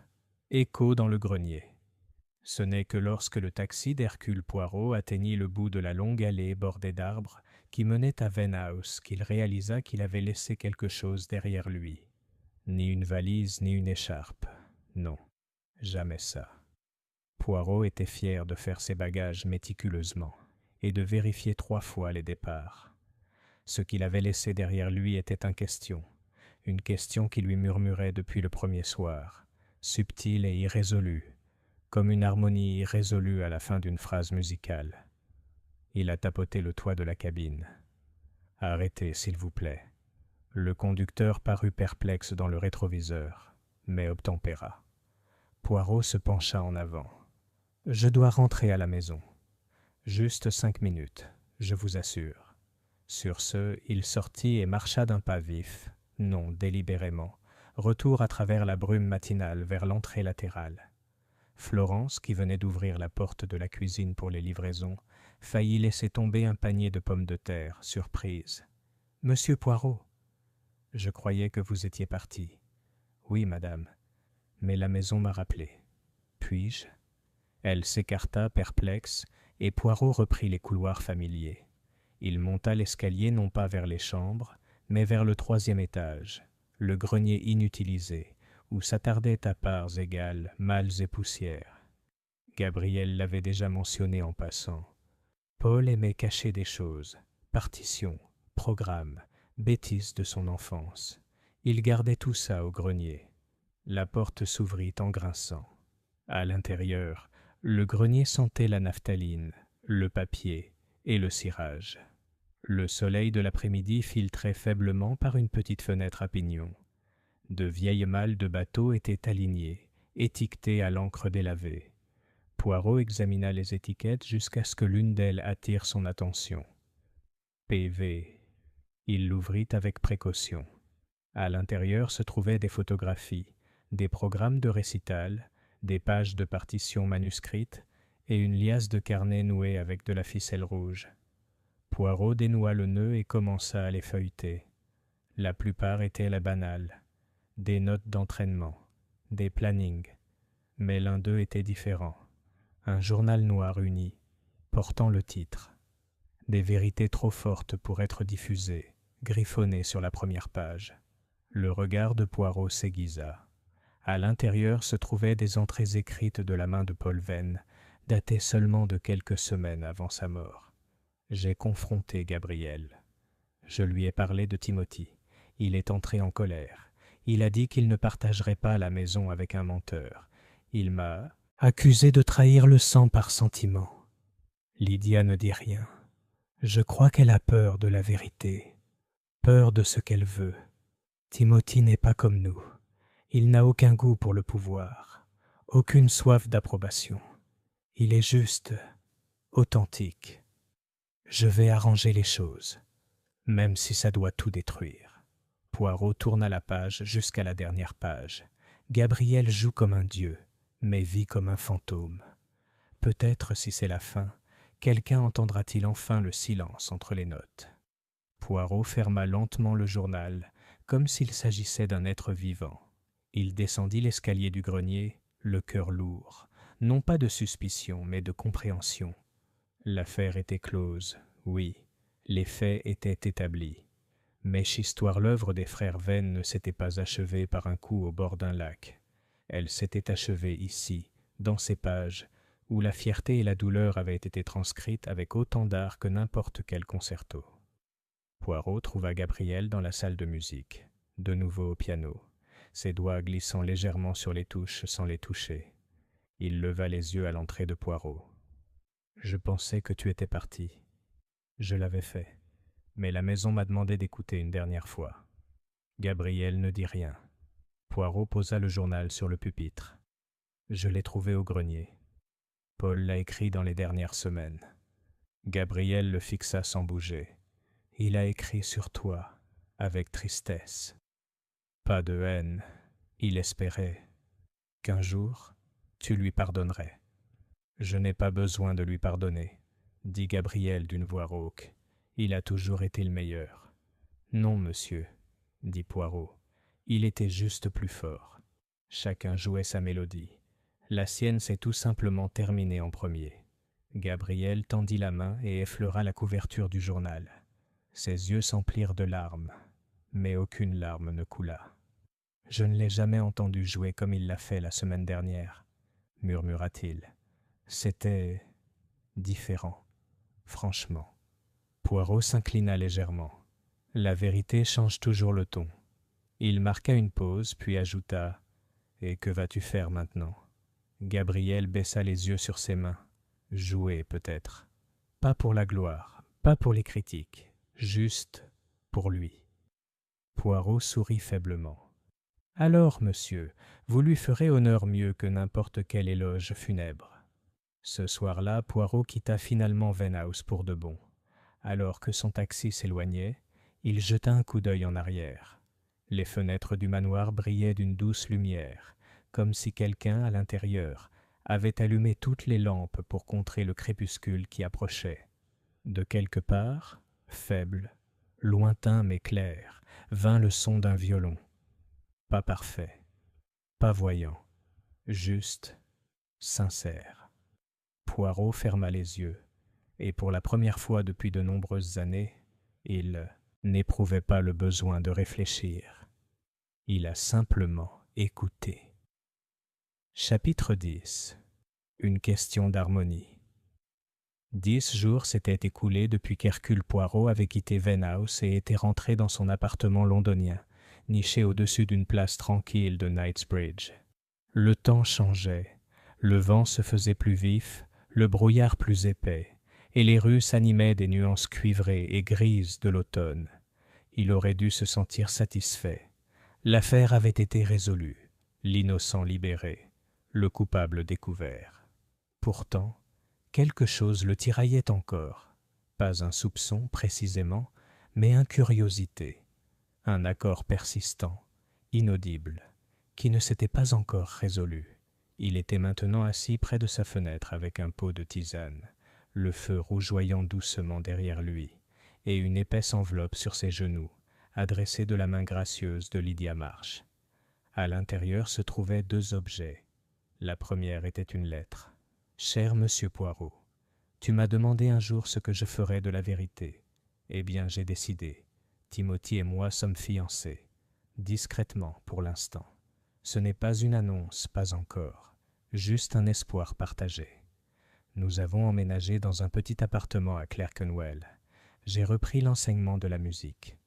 Écho dans le grenier. Ce n'est que lorsque le taxi d'Hercule Poirot atteignit le bout de la longue allée bordée d'arbres qui menait à Venn House qu'il réalisa qu'il avait laissé quelque chose derrière lui. Ni une valise, ni une écharpe. Non, jamais ça. Poirot était fier de faire ses bagages méticuleusement et de vérifier 3 fois les départs. Ce qu'il avait laissé derrière lui était une question qui lui murmurait depuis le premier soir, subtile et irrésolue, comme une harmonie irrésolue à la fin d'une phrase musicale. Il a tapoté le toit de la cabine. « Arrêtez, s'il vous plaît. » Le conducteur parut perplexe dans le rétroviseur, mais obtempéra. Poirot se pencha en avant. « Je dois rentrer à la maison. Juste 5 minutes, je vous assure. » Sur ce, il sortit et marcha d'un pas vif, non délibérément, retour à travers la brume matinale vers l'entrée latérale. Florence, qui venait d'ouvrir la porte de la cuisine pour les livraisons, faillit laisser tomber un panier de pommes de terre, surprise. « Monsieur Poirot !»« Je croyais que vous étiez parti. »« Oui, madame, mais la maison m'a rappelé. Puis-je » Elle s'écarta, perplexe, et Poirot reprit les couloirs familiers. Il monta l'escalier non pas vers les chambres, mais vers le 3e étage, le grenier inutilisé, où s'attardaient à parts égales malles et poussières. Gabriel l'avait déjà mentionné en passant. Paul aimait cacher des choses, partitions, programmes, bêtises de son enfance. Il gardait tout ça au grenier. La porte s'ouvrit en grinçant. À l'intérieur, le grenier sentait la naphtaline, le papier et le cirage. Le soleil de l'après-midi filtrait faiblement par une petite fenêtre à pignon. De vieilles malles de bateau étaient alignées, étiquetées à l'encre délavée. Poirot examina les étiquettes jusqu'à ce que l'une d'elles attire son attention. PV. Il l'ouvrit avec précaution. À l'intérieur se trouvaient des photographies, des programmes de récital, des pages de partitions manuscrites et une liasse de carnets noués avec de la ficelle rouge. Poirot dénoua le nœud et commença à les feuilleter. La plupart étaient la banale. Des notes d'entraînement, des plannings, mais l'un d'eux était différent. Un journal noir uni, portant le titre. Des vérités trop fortes pour être diffusées, griffonnées sur la première page. Le regard de Poirot s'aiguisa. À l'intérieur se trouvaient des entrées écrites de la main de Paul Venn, datées seulement de quelques semaines avant sa mort. J'ai confronté Gabriel. Je lui ai parlé de Timothy. Il est entré en colère. Il a dit qu'il ne partagerait pas la maison avec un menteur. Il m'a accusé de trahir le sang par sentiment. Lydia ne dit rien. Je crois qu'elle a peur de la vérité, peur de ce qu'elle veut. Timothy n'est pas comme nous. Il n'a aucun goût pour le pouvoir, aucune soif d'approbation. Il est juste, authentique. Je vais arranger les choses, même si ça doit tout détruire. Poirot tourna la page jusqu'à la dernière page. Gabriel joue comme un dieu, mais vit comme un fantôme. Peut-être, si c'est la fin, quelqu'un entendra-t-il enfin le silence entre les notes. Poirot ferma lentement le journal, comme s'il s'agissait d'un être vivant. Il descendit l'escalier du grenier, le cœur lourd, non pas de suspicion, mais de compréhension. L'affaire était close, oui, les faits étaient établis. Mèche-Histoire, l'œuvre des frères Venn ne s'était pas achevée par un coup au bord d'un lac. Elle s'était achevée ici, dans ces pages, où la fierté et la douleur avaient été transcrites avec autant d'art que n'importe quel concerto. Poirot trouva Gabriel dans la salle de musique, de nouveau au piano, ses doigts glissant légèrement sur les touches sans les toucher. Il leva les yeux à l'entrée de Poirot. « Je pensais que tu étais parti. Je l'avais fait, mais la maison m'a demandé d'écouter une dernière fois. » Gabriel ne dit rien. Poirot posa le journal sur le pupitre. « Je l'ai trouvé au grenier. Paul l'a écrit dans les dernières semaines. » Gabriel le fixa sans bouger. « Il a écrit sur toi, avec tristesse. Pas de haine. Il espérait qu'un jour, tu lui pardonnerais. »« Je n'ai pas besoin de lui pardonner, » dit Gabriel d'une voix rauque. « Il a toujours été le meilleur. »« Non, monsieur, » dit Poirot. « Il était juste plus fort. Chacun jouait sa mélodie. La sienne s'est tout simplement terminée en premier. » Gabriel tendit la main et effleura la couverture du journal. Ses yeux s'emplirent de larmes, mais aucune larme ne coula. « Je ne l'ai jamais entendu jouer comme il l'a fait la semaine dernière, » murmura-t-il. « C'était différent, franchement. » Poirot s'inclina légèrement. La vérité change toujours le ton. Il marqua une pause, puis ajouta « Et que vas-tu faire maintenant ?» Gabriel baissa les yeux sur ses mains. « Jouer, peut-être. Pas pour la gloire, pas pour les critiques, juste pour lui. » Poirot sourit faiblement. « Alors, monsieur, vous lui ferez honneur mieux que n'importe quel éloge funèbre. » Ce soir-là, Poirot quitta finalement Venhouse pour de bon. Alors que son taxi s'éloignait, il jeta un coup d'œil en arrière. Les fenêtres du manoir brillaient d'une douce lumière, comme si quelqu'un, à l'intérieur, avait allumé toutes les lampes pour contrer le crépuscule qui approchait. De quelque part, faible, lointain mais clair, vint le son d'un violon. Pas parfait, pas voyant, juste, sincère. Poirot ferma les yeux, et pour la première fois depuis de nombreuses années, il n'éprouvait pas le besoin de réfléchir. Il a simplement écouté. Chapitre 10. Une question d'harmonie. 10 jours s'étaient écoulés depuis qu'Hercule Poirot avait quitté Venhouse et était rentré dans son appartement londonien, niché au-dessus d'une place tranquille de Knightsbridge. Le temps changeait, le vent se faisait plus vif, le brouillard plus épais, et les rues s'animaient des nuances cuivrées et grises de l'automne. Il aurait dû se sentir satisfait. L'affaire avait été résolue, l'innocent libéré, le coupable découvert. Pourtant, quelque chose le tiraillait encore. Pas un soupçon précisément, mais une curiosité. Un accord persistant, inaudible, qui ne s'était pas encore résolu. Il était maintenant assis près de sa fenêtre avec un pot de tisane, le feu rougeoyant doucement derrière lui, et une épaisse enveloppe sur ses genoux, adressée de la main gracieuse de Lydia March. À l'intérieur se trouvaient 2 objets. La première était une lettre. « Cher Monsieur Poirot, tu m'as demandé un jour ce que je ferais de la vérité. Eh bien, j'ai décidé. Timothy et moi sommes fiancés. Discrètement, pour l'instant. Ce n'est pas une annonce, pas encore. Juste un espoir partagé. Nous avons emménagé dans un petit appartement à Clerkenwell. J'ai repris l'enseignement de la musique.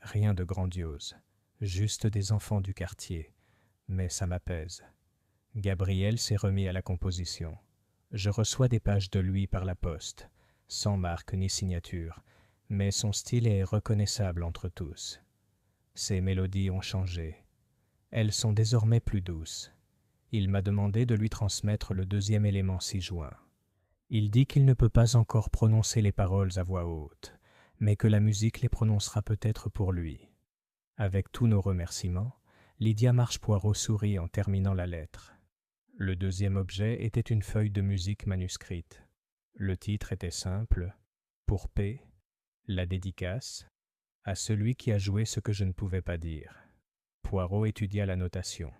Rien de grandiose. Juste des enfants du quartier. Mais ça m'apaise. Gabriel s'est remis à la composition. Je reçois des pages de lui par la poste, sans marque ni signature, mais son style est reconnaissable entre tous. Ses mélodies ont changé. Elles sont désormais plus douces. Il m'a demandé de lui transmettre le 2e élément ci-joint. Il dit qu'il ne peut pas encore prononcer les paroles à voix haute, mais que la musique les prononcera peut-être pour lui. Avec tous nos remerciements, Lydia March Poirot sourit en terminant la lettre. Le deuxième objet était une feuille de musique manuscrite. Le titre était simple, Pour P, la dédicace, à celui qui a joué ce que je ne pouvais pas dire. Poirot étudia la notation.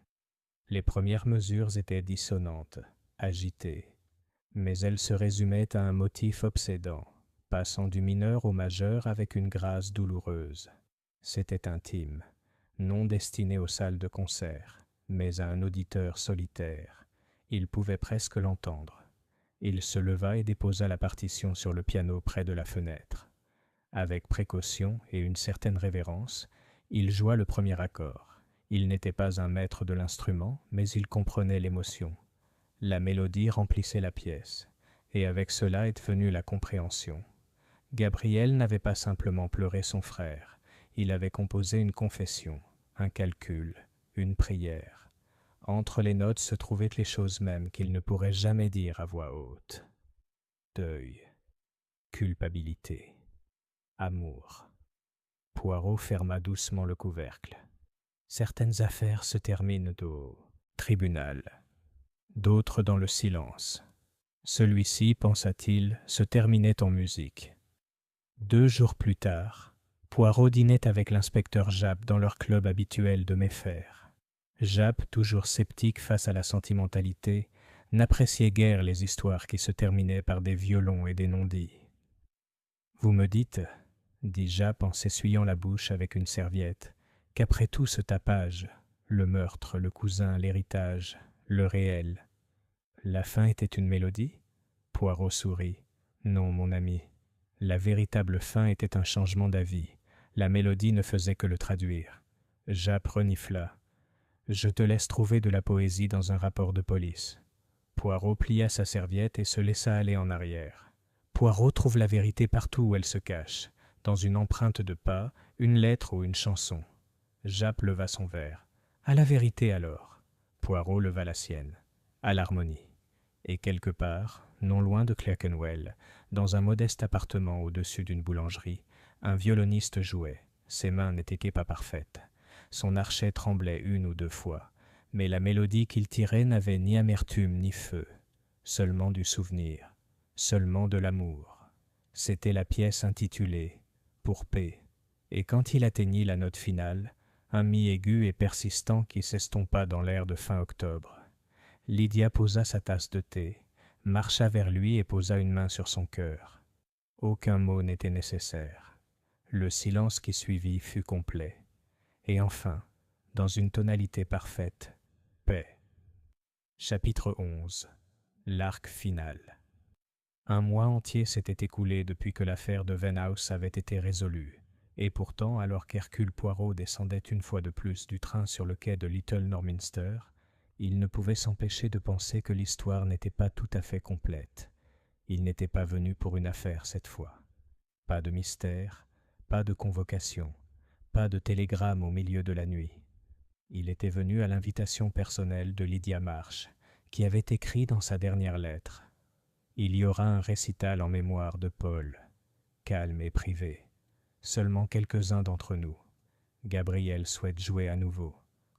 Les premières mesures étaient dissonantes, agitées, mais elles se résumaient à un motif obsédant, passant du mineur au majeur avec une grâce douloureuse. C'était intime, non destiné aux salles de concert, mais à un auditeur solitaire. Il pouvait presque l'entendre. Il se leva et déposa la partition sur le piano près de la fenêtre. Avec précaution et une certaine révérence, il joua le premier accord. Il n'était pas un maître de l'instrument, mais il comprenait l'émotion. La mélodie remplissait la pièce, et avec cela est venue la compréhension. Gabriel n'avait pas simplement pleuré son frère, il avait composé une confession, un calcul, une prière. Entre les notes se trouvaient les choses mêmes qu'il ne pourrait jamais dire à voix haute. Deuil, culpabilité, amour. Poirot ferma doucement le couvercle. Certaines affaires se terminent au tribunal, d'autres dans le silence. Celui-ci, pensa-t-il, se terminait en musique. 2 jours plus tard, Poirot dînait avec l'inspecteur Japp dans leur club habituel de méfères. Japp, toujours sceptique face à la sentimentalité, n'appréciait guère les histoires qui se terminaient par des violons et des non-dits. « Vous me dites, dit Japp en s'essuyant la bouche avec une serviette, qu'après tout ce tapage, le meurtre, le cousin, l'héritage, le réel, la fin était une mélodie ?» Poirot sourit. « Non, mon ami. La véritable fin était un changement d'avis. La mélodie ne faisait que le traduire. » Japp renifla. « Je te laisse trouver de la poésie dans un rapport de police. » Poirot plia sa serviette et se laissa aller en arrière. Poirot trouve la vérité partout où elle se cache, dans une empreinte de pas, une lettre ou une chanson. Japp leva son verre. « À la vérité alors. » Poirot leva la sienne. « À l'harmonie. » Et quelque part, non loin de Clerkenwell, dans un modeste appartement au-dessus d'une boulangerie, un violoniste jouait. Ses mains n'étaient pas parfaites. Son archet tremblait 1 ou 2 fois, mais la mélodie qu'il tirait n'avait ni amertume ni feu, seulement du souvenir, seulement de l'amour. C'était la pièce intitulée « Pour P », et quand il atteignit la note finale, un mi aigu et persistant qui s'estompa dans l'air de fin octobre. Lydia posa sa tasse de thé, marcha vers lui et posa une main sur son cœur. Aucun mot n'était nécessaire. Le silence qui suivit fut complet. Et enfin, dans une tonalité parfaite, paix. Chapitre 11. L'arc final. 1 mois entier s'était écoulé depuis que l'affaire de Venhouse avait été résolue. Et pourtant, alors qu'Hercule Poirot descendait une fois de plus du train sur le quai de Little Norminster, il ne pouvait s'empêcher de penser que l'histoire n'était pas tout à fait complète. Il n'était pas venu pour une affaire cette fois. Pas de mystère, pas de convocation, pas de télégramme au milieu de la nuit. Il était venu à l'invitation personnelle de Lydia Marsh, qui avait écrit dans sa dernière lettre « Il y aura un récital en mémoire de Paul, calme et privé. Seulement quelques-uns d'entre nous. Gabriel souhaite jouer à nouveau,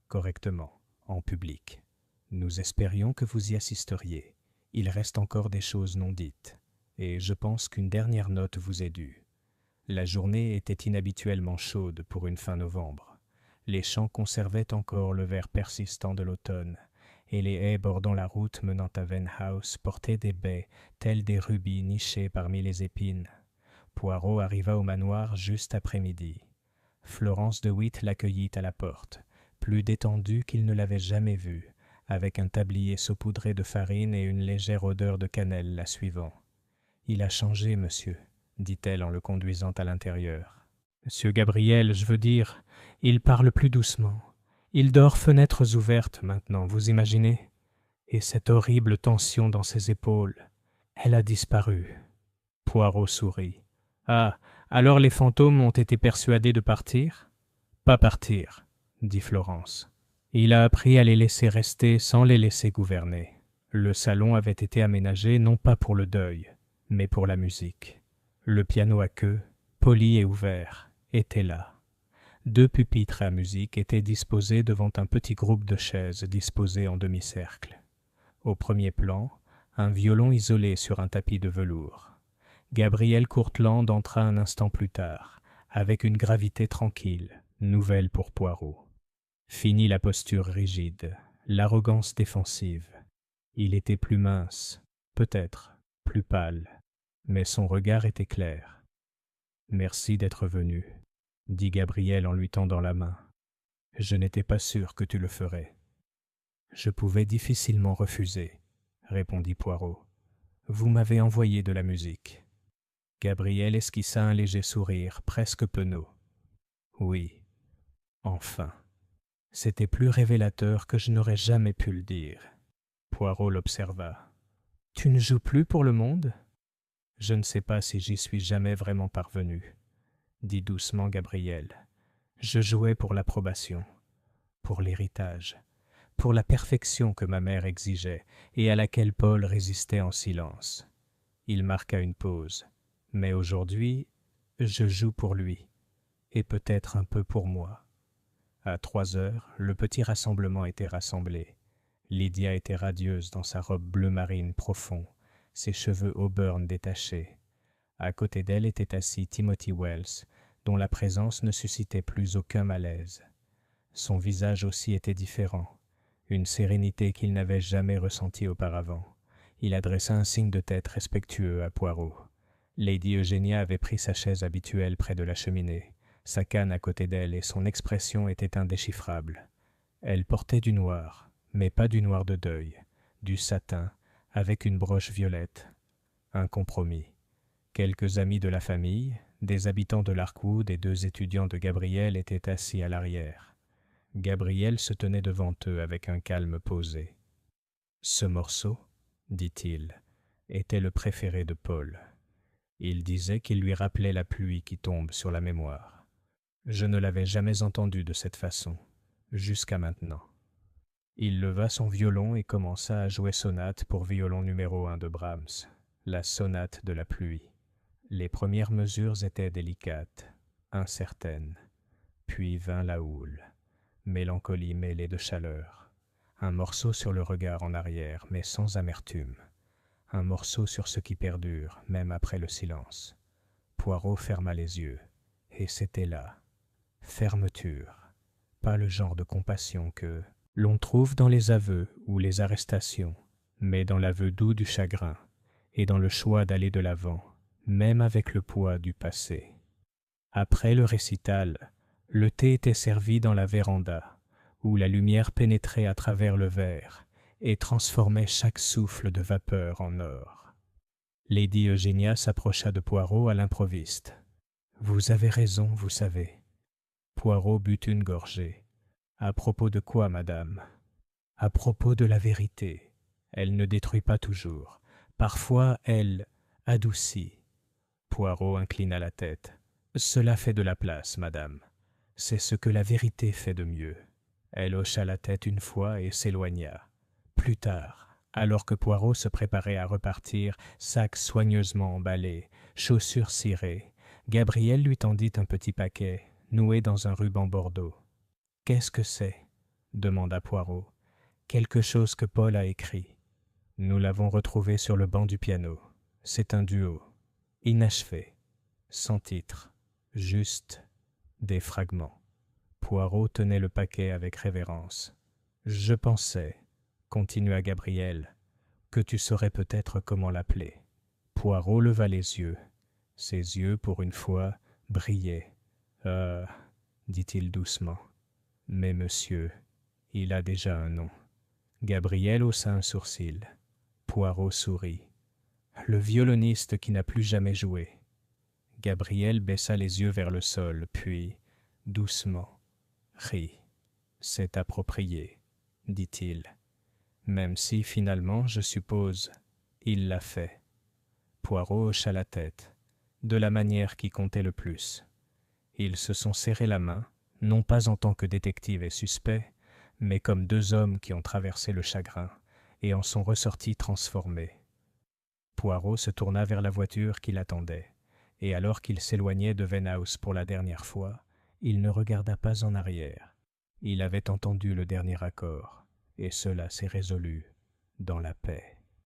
correctement, en public. Nous espérions que vous y assisteriez. Il reste encore des choses non dites, et je pense qu'une dernière note vous est due. La journée était inhabituellement chaude pour une fin novembre. Les champs conservaient encore le vert persistant de l'automne, et les haies bordant la route menant à Venhouse portaient des baies tels des rubis nichés parmi les épines. Poirot arriva au manoir juste après-midi. Florence de Witt l'accueillit à la porte, plus détendue qu'il ne l'avait jamais vue, avec un tablier saupoudré de farine et une légère odeur de cannelle la suivant. « Il a changé, monsieur, » dit-elle en le conduisant à l'intérieur. « Monsieur Gabriel, je veux dire, il parle plus doucement. Il dort fenêtres ouvertes maintenant, vous imaginez? Et cette horrible tension dans ses épaules, elle a disparu. » Poirot sourit. « Ah, alors les fantômes ont été persuadés de partir? »« Pas partir, » dit Florence. Il a appris à les laisser rester sans les laisser gouverner. Le salon avait été aménagé non pas pour le deuil, mais pour la musique. Le piano à queue, poli et ouvert, était là. 2 pupitres à musique étaient disposés devant un petit groupe de chaises disposées en demi-cercle. Au premier plan, un violon isolé sur un tapis de velours. Gabrielle Courtland entra un instant plus tard, avec une gravité tranquille, nouvelle pour Poirot. Fini la posture rigide, l'arrogance défensive. Il était plus mince, peut-être plus pâle, mais son regard était clair. « Merci d'être venu, » dit Gabrielle en lui tendant la main. « Je n'étais pas sûr que tu le ferais. »« Je pouvais difficilement refuser, » répondit Poirot. « Vous m'avez envoyé de la musique. » Gabrielle esquissa un léger sourire, presque penaud. « Oui, enfin. C'était plus révélateur que je n'aurais jamais pu le dire. » Poirot l'observa. « Tu ne joues plus pour le monde ?»« Je ne sais pas si j'y suis jamais vraiment parvenu, » dit doucement Gabrielle. « Je jouais pour l'approbation, pour l'héritage, pour la perfection que ma mère exigeait et à laquelle Paul résistait en silence. » Il marqua une pause. « Mais aujourd'hui, je joue pour lui, et peut-être un peu pour moi. » À 3 heures, le petit rassemblement était rassemblé. Lydia était radieuse dans sa robe bleu marine profond, ses cheveux auburn détachés. À côté d'elle était assis Timothy Wells, dont la présence ne suscitait plus aucun malaise. Son visage aussi était différent, une sérénité qu'il n'avait jamais ressentie auparavant. Il adressa un signe de tête respectueux à Poirot. Lady Eugénia avait pris sa chaise habituelle près de la cheminée, sa canne à côté d'elle, et son expression était indéchiffrable. Elle portait du noir, mais pas du noir de deuil, du satin, avec une broche violette. Un compromis. Quelques amis de la famille, des habitants de Larkwood et 2 étudiants de Gabrielle étaient assis à l'arrière. Gabrielle se tenait devant eux avec un calme posé. « Ce morceau, dit-il, était le préféré de Paul. Il disait qu'il lui rappelait la pluie qui tombe sur la mémoire. Je ne l'avais jamais entendu de cette façon, jusqu'à maintenant. » Il leva son violon et commença à jouer sonate pour violon numéro 1 de Brahms, la sonate de la pluie. Les premières mesures étaient délicates, incertaines, puis vint la houle, mélancolie mêlée de chaleur, un morceau sur le regard en arrière, mais sans amertume, un morceau sur ce qui perdure, même après le silence. Poirot ferma les yeux, et c'était là, fermeture, pas le genre de compassion que l'on trouve dans les aveux ou les arrestations, mais dans l'aveu doux du chagrin et dans le choix d'aller de l'avant, même avec le poids du passé. Après le récital, le thé était servi dans la véranda, où la lumière pénétrait à travers le verre et transformait chaque souffle de vapeur en or. Lady Eugénia s'approcha de Poirot à l'improviste. « Vous avez raison, vous savez. » Poirot but une gorgée. « À propos de quoi, madame ? » ?»« À propos de la vérité. Elle ne détruit pas toujours. Parfois, elle adoucit. » Poirot inclina la tête. « Cela fait de la place, madame. C'est ce que la vérité fait de mieux. » Elle hocha la tête une fois et s'éloigna. Plus tard, alors que Poirot se préparait à repartir, sac soigneusement emballé, chaussures cirées, Gabrielle lui tendit un petit paquet, noué dans un ruban bordeaux. « Qu'est-ce que c'est ?» demanda Poirot. « Quelque chose que Paul a écrit. Nous l'avons retrouvé sur le banc du piano. C'est un duo. Inachevé, sans titre, juste des fragments. » Poirot tenait le paquet avec révérence. « Je pensais, » continua Gabrielle, « que tu saurais peut-être comment l'appeler. » Poirot leva les yeux. Ses yeux, pour une fois, brillaient. « Ah, » dit-il doucement, « mais monsieur, il a déjà un nom. » Gabrielle haussa un sourcil. Poirot sourit. « Le violoniste qui n'a plus jamais joué. » Gabrielle baissa les yeux vers le sol, puis, doucement, rit. « C'est approprié, » dit-il. « Même si, finalement, je suppose, il l'a fait. » Poirot hocha la tête, de la manière qui comptait le plus. Ils se sont serrés la main, non pas en tant que détective et suspect, mais comme 2 hommes qui ont traversé le chagrin et en sont ressortis transformés. Poirot se tourna vers la voiture qui l'attendait, et alors qu'il s'éloignait de Venhouse pour la dernière fois, il ne regarda pas en arrière. Il avait entendu le dernier accord, et cela s'est résolu dans la paix.